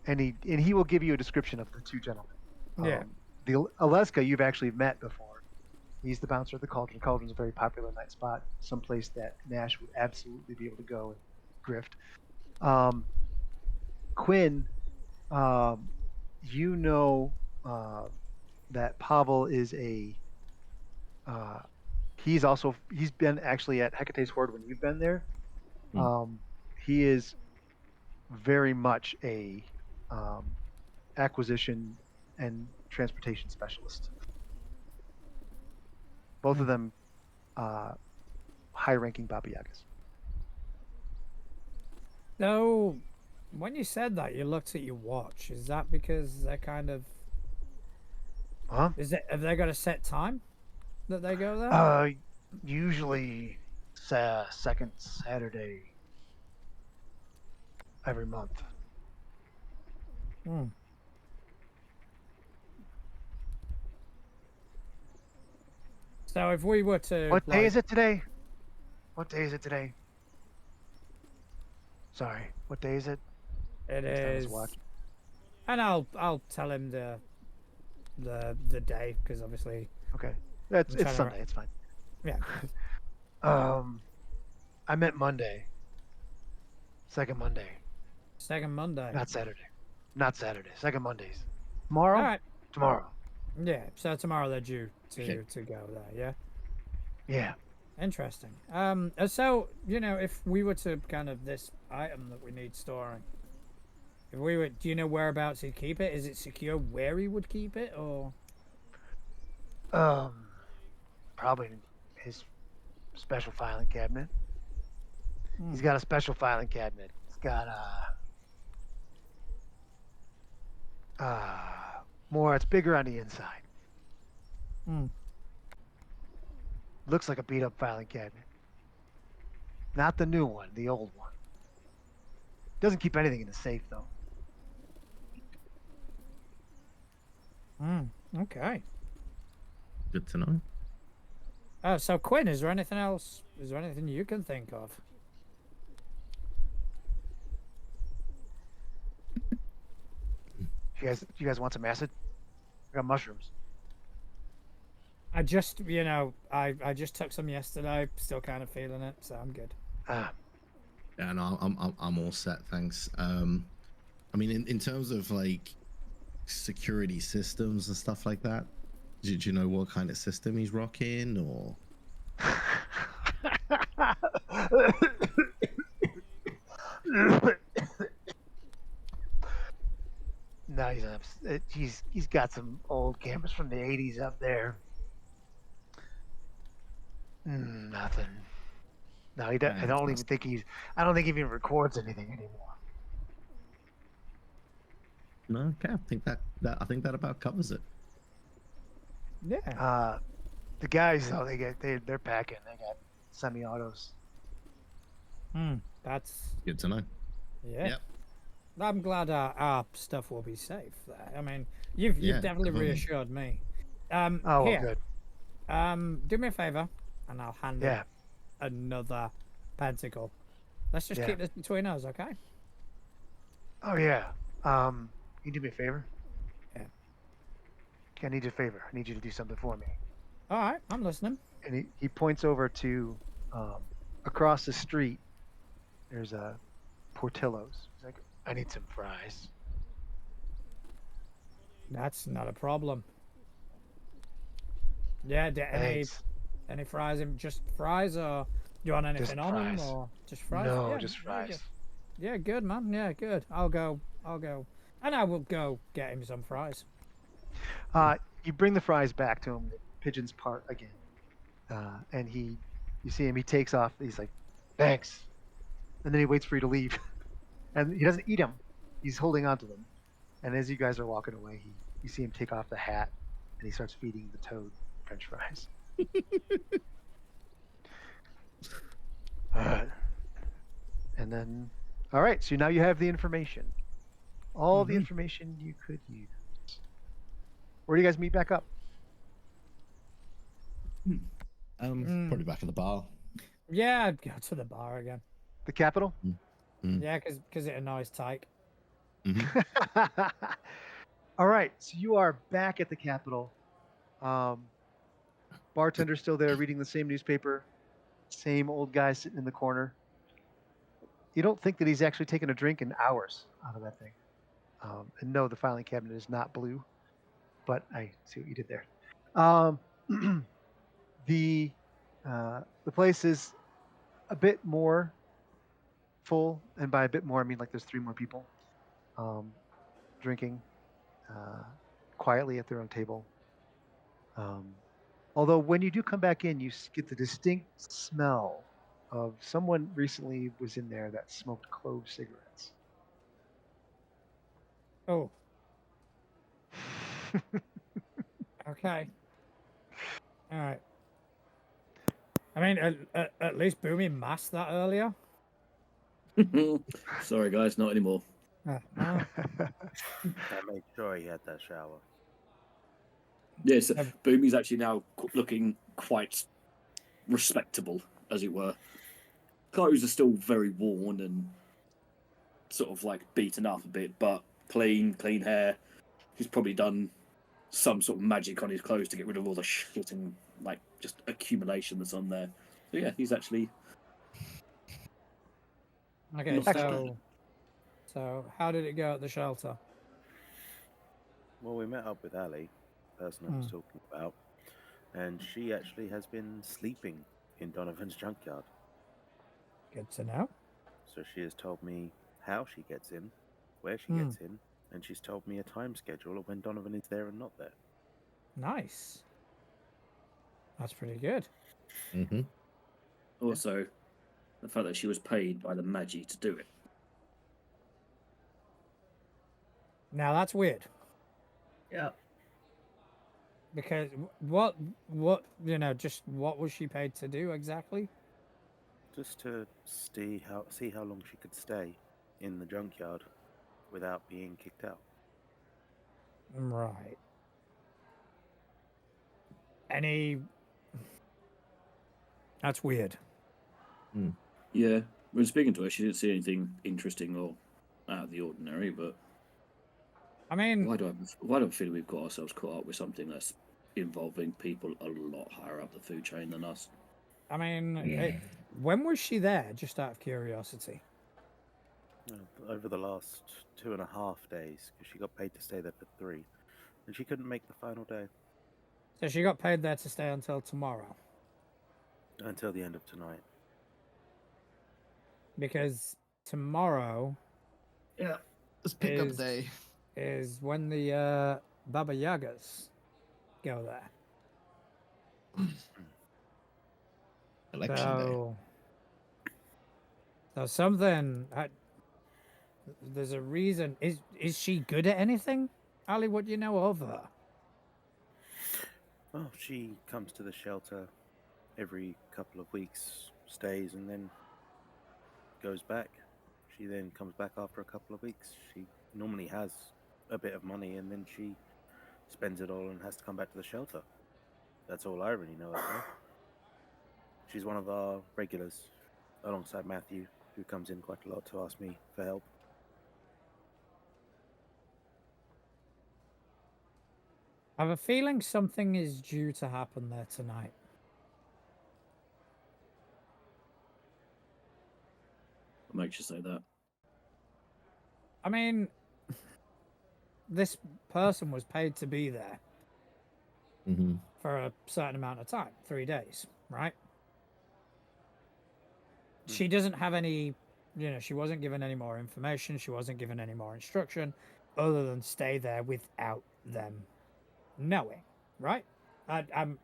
Speaker 1: And he will give you a description of the two gentlemen.
Speaker 5: Yeah.
Speaker 1: The Alaska you've actually met before. He's the bouncer at the Cauldron. Cauldron's a very popular night spot, someplace that Nash would absolutely be able to go and grift. Quinn, you know that Pavel is uh, he's been actually at Hecate's Horde when you've been there. He is very much a acquisition and transportation specialist. Both of them high-ranking Baba Yagas.
Speaker 5: So, when you said that, you looked at your watch. Is that because they're kind of?
Speaker 1: Huh?
Speaker 5: Have they got a set time that they go there?
Speaker 1: Usually second Saturday every month.
Speaker 5: Hmm. So if we were to,
Speaker 1: What day is it today? What day is it today? Sorry, what day is it?
Speaker 5: It
Speaker 1: Next time his
Speaker 5: is,
Speaker 1: watch.
Speaker 5: and I'll tell him the day because obviously,
Speaker 1: Okay,
Speaker 5: I'm
Speaker 1: it's
Speaker 5: trying to-
Speaker 1: Sunday. It's fine.
Speaker 5: yeah.
Speaker 1: I meant Monday. Second Monday,
Speaker 5: Second Monday.
Speaker 1: not Saturday. Not Saturday. Second Mondays. Tomorrow.
Speaker 5: All right.
Speaker 1: Tomorrow.
Speaker 5: Yeah. So tomorrow they're due
Speaker 4: Okay.
Speaker 5: to go there. Yeah.
Speaker 1: Yeah.
Speaker 5: Interesting. So if we were to kind of this item that we need storing, if we were, do you know whereabouts he'd keep it? Is it secure where he would keep it, or?
Speaker 1: Probably his special filing cabinet. He's got a special filing cabinet. It's got more. It's bigger on the inside.
Speaker 5: Hmm.
Speaker 1: Looks like a beat up filing cabinet. Not the new one, the old one. Doesn't keep anything in the safe though.
Speaker 5: Okay.
Speaker 4: Good to know.
Speaker 5: So Quinn, is there anything else? Is there anything you can think of?
Speaker 1: You guys want some acid? I got mushrooms.
Speaker 5: I just, I just took some yesterday. Still kind of feeling it, so I'm good.
Speaker 1: Ah,
Speaker 4: Yeah, no, I'm all set, thanks. I mean, in terms of like security systems and stuff like that, do you know what kind of system he's rocking, or?
Speaker 1: No, he's got some old cameras from the '80s up there. Nothing. No, he don't, I don't even think he's. I don't think he even records anything anymore.
Speaker 4: No, okay, I think that about covers it.
Speaker 5: Yeah.
Speaker 1: The guys though, they're packing. They got semi-autos.
Speaker 5: That's
Speaker 4: Good to know.
Speaker 5: yeah.
Speaker 4: Yep.
Speaker 5: I'm glad our stuff will be safe there. I mean, you've
Speaker 4: Yeah,
Speaker 5: definitely
Speaker 4: definitely.
Speaker 5: reassured me.
Speaker 1: Oh, well,
Speaker 5: Here,
Speaker 1: good.
Speaker 5: do me a favor, and I'll hand
Speaker 1: Yeah.
Speaker 5: him another pentacle. Let's just
Speaker 1: Yeah.
Speaker 5: keep this between us, okay?
Speaker 1: Oh yeah. You do me a favor?
Speaker 5: Yeah.
Speaker 1: Okay, I need your favor. I need you to do something for me.
Speaker 5: All right, I'm listening.
Speaker 1: And he points over to across the street. There's a Portillo's. He's like, I need some fries.
Speaker 5: That's not a problem. Yeah,
Speaker 1: Thanks.
Speaker 5: any fries? Just fries, or do you want anything
Speaker 1: Just
Speaker 5: on them,
Speaker 1: fries.
Speaker 5: or just fries?
Speaker 1: No,
Speaker 5: Yeah,
Speaker 1: just
Speaker 5: yeah,
Speaker 1: fries.
Speaker 5: yeah, good man. Yeah, good. I'll go. And I will go get him some fries.
Speaker 1: You bring the fries back to him. The pigeons part again, and you see him. He takes off. He's like, "Thanks," and then he waits for you to leave, and he doesn't eat them. He's holding on to them. And as you guys are walking away, you see him take off the hat, and he starts feeding the toad French fries. Uh, and then, all right. So now you have the information, all the
Speaker 5: Mm-hmm.
Speaker 1: information you could use. Where do you guys meet back up?
Speaker 4: Probably back at the bar.
Speaker 5: Yeah, I'd go to the bar again.
Speaker 1: The capital.
Speaker 5: Yeah, because it annoys Tyke.
Speaker 1: All right. So you are back at the capital. Um, bartender's still there reading the same newspaper. Same old guy sitting in the corner. You don't think that he's actually taken a drink in hours out of that thing. And no, the filing cabinet is not blue, but I see what you did there. Um, the place is a bit more full, and by a bit more, I mean like there's 3 more people drinking uh, quietly at their own table. Um, although when you do come back in, you get the distinct smell of someone recently was in there that smoked clove cigarettes.
Speaker 5: Oh, okay. All right. I mean, at least Boomy masked that earlier.
Speaker 3: Sorry, guys, not anymore.
Speaker 5: Oh.
Speaker 2: I made sure he had that shower.
Speaker 3: Yes, Boomy's actually now looking quite respectable, as it were. Clothes are still very worn and sort of like beaten up a bit, but clean hair. He's probably done some sort of magic on his clothes to get rid of all the shit and like just accumulation that's on there. So yeah, he's actually
Speaker 5: Okay,
Speaker 3: not bad.
Speaker 5: so how did it go at the shelter?
Speaker 2: Well, we met up with Ali, the person I was talking about, and she actually has been sleeping in Donovan's junkyard.
Speaker 5: Good to know.
Speaker 2: So she has told me how she gets in, where she gets in, and she's told me a time schedule of when Donovan is there and not there.
Speaker 5: Nice. That's pretty good.
Speaker 3: Also, the fact that she was paid by the Magi to do it.
Speaker 5: Now that's weird.
Speaker 4: Yeah.
Speaker 5: Because just what was she paid to do exactly?
Speaker 2: Just to see how long she could stay in the junkyard without being kicked out.
Speaker 5: Right. That's weird.
Speaker 3: Yeah, when speaking to her, she didn't see anything interesting or out of the ordinary. But
Speaker 5: I mean,
Speaker 3: why do I feel we've got ourselves caught up with something that's involving people a lot higher up the food chain than us?
Speaker 5: I mean, when was she there? Just out of curiosity.
Speaker 2: Over the last 2.5 days, because she got paid to stay there for 3, and she couldn't make the final day
Speaker 5: So she got paid there to stay until tomorrow.
Speaker 2: until the end of tonight.
Speaker 5: Because tomorrow
Speaker 4: Yeah. It's pickup day.
Speaker 5: is when the Baba Yagas go there.
Speaker 4: Election day.
Speaker 5: So something. There's a reason. Is she good at anything? Ali, what do you know of her?
Speaker 2: Well, she comes to the shelter every couple of weeks, stays, and then goes back. She then comes back after a couple of weeks. She normally has a bit of money, and then she spends it all and has to come back to the shelter. That's all I really know of her. She's one of our regulars, alongside Matthew, who comes in quite a lot to ask me for help.
Speaker 5: I have a feeling something is due to happen there tonight.
Speaker 3: What makes you say that?
Speaker 5: I mean, this person was paid to be there for a certain amount of time, 3 days, right? She doesn't have any, she wasn't given any more information. She wasn't given any more instruction other than stay there without them knowing, right? I'm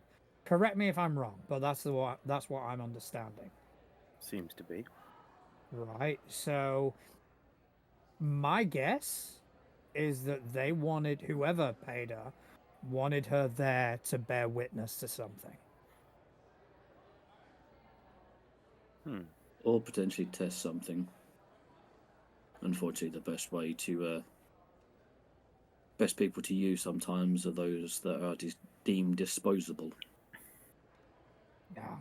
Speaker 5: correct me if I'm wrong, but that's what I'm understanding.
Speaker 2: Seems to be.
Speaker 5: Right. So my guess is that they wanted whoever paid her wanted her there to bear witness to something.
Speaker 3: Or potentially test something. Unfortunately, the best people to use sometimes are those that are deemed disposable.
Speaker 5: Yeah.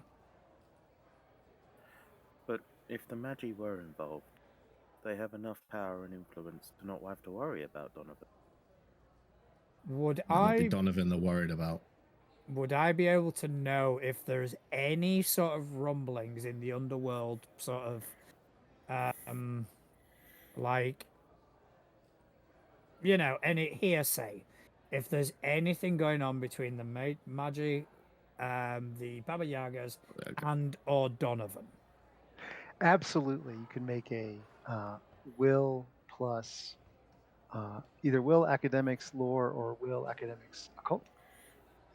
Speaker 2: But if the Magi were involved, they have enough power and influence to not have to worry about Donovan.
Speaker 5: Would
Speaker 4: Might not be
Speaker 5: I
Speaker 4: Donovan they're worried about.
Speaker 5: would I be able to know if there's any sort of rumblings in the underworld, sort of, like, any hearsay? If there's anything going on between the Magi, the Baba Yagas, and or Donovan?
Speaker 1: Absolutely, you can make a will plus either will academics lore or will academics occult.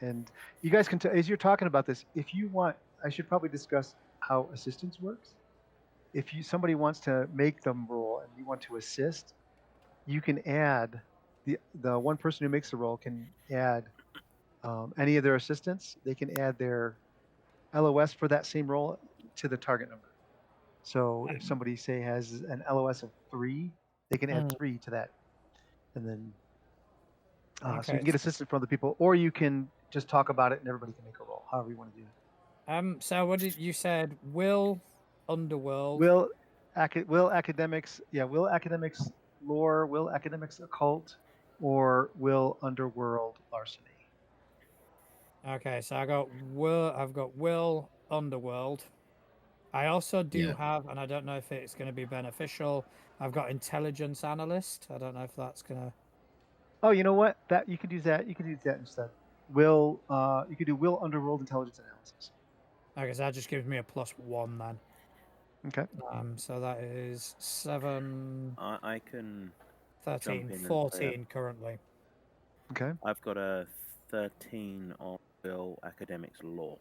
Speaker 1: And you guys can, as you're talking about this, if you want, I should probably discuss how assistance works. If somebody wants to make them roll and you want to assist, you can add the one person who makes the roll can add any of their assistants. They can add their LOS for that same roll to the target number. So if somebody say has an LOS of 3, they can add 3 to that, and then so you can get assistance from other people, or you can just talk about it and everybody can make a roll, however you want to do it.
Speaker 5: So what did you said? Will underworld?
Speaker 1: Will academics? Yeah, will academics lore? Will academics occult? Or will underworld larceny?
Speaker 5: Okay, so I've got will underworld. I also do have, and I don't know if it's going to be beneficial. I've got intelligence analyst. I don't know if that's going to.
Speaker 1: Oh, you know what? That you could use that. You could use that instead. Will you could do will underworld intelligence analysis.
Speaker 5: Okay, so that just gives me a +1 then.
Speaker 1: Okay.
Speaker 5: So that is 7.
Speaker 2: I can
Speaker 5: 13,
Speaker 2: jump in
Speaker 5: 14 currently.
Speaker 1: Okay.
Speaker 2: I've got a 13 on Will Academics Law.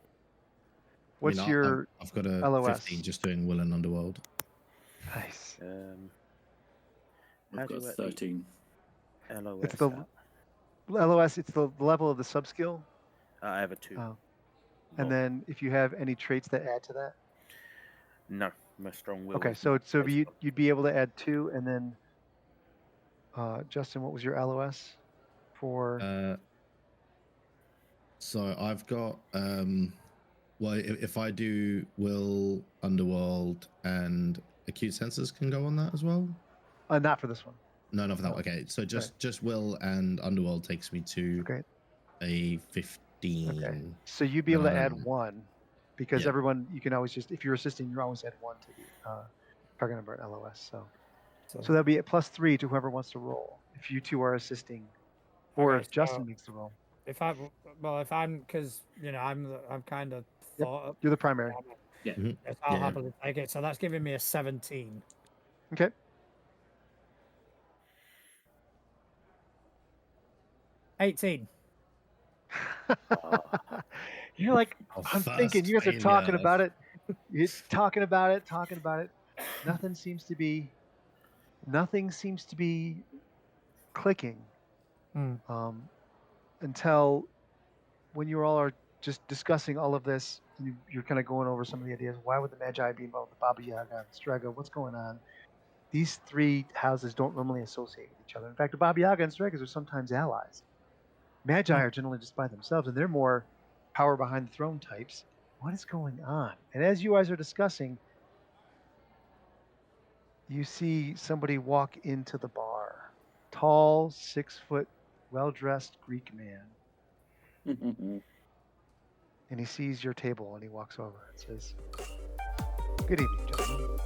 Speaker 1: What's your
Speaker 4: I've got a
Speaker 1: LOS?
Speaker 4: 15 just doing Will and Underworld.
Speaker 1: Nice.
Speaker 3: I've got 13.
Speaker 2: LOS.
Speaker 1: It's the LOS. It's the level of the sub skill.
Speaker 2: I have a 2.
Speaker 1: And then if you have any traits that add to that.
Speaker 2: No, my strong will.
Speaker 1: Okay, so you'd be able to add 2, and then Justin, what was your LOS for?
Speaker 4: So I've got well, if I do Will, Underworld, and Acute Senses can go on that as well.
Speaker 1: Not for this one.
Speaker 4: No, not for that. Okay, so just Will and Underworld takes me to a 15.
Speaker 1: Okay, so you'd be able to add 1 because everyone, you can always just, if you're assisting, you always add 1 to the target number at LOS. So that'll be a +3 to whoever wants to roll if you two are assisting, or if Justin makes the roll.
Speaker 5: If I'm because I'm kind of thought
Speaker 1: you're the primary.
Speaker 3: Yeah.
Speaker 5: I'll happily take it. So that's giving me a 17.
Speaker 1: Okay.
Speaker 5: $18.
Speaker 1: You're like, I'm thinking. You guys are talking about it. You're talking about it. Nothing seems to be clicking until when you all are just discussing all of this. You're kind of going over some of the ideas. Why would the Magi be involved with Baba Yaga and Strega? What's going on? These 3 houses don't normally associate with each other. In fact, the Baba Yaga and Stregas are sometimes allies. Magi are generally just by themselves, and they're more power behind the throne types. What is going on? And as you guys are discussing, you see somebody walk into the bar. Tall, 6-foot, well-dressed Greek man. And he sees your table and he walks over and says, "Good evening, gentlemen.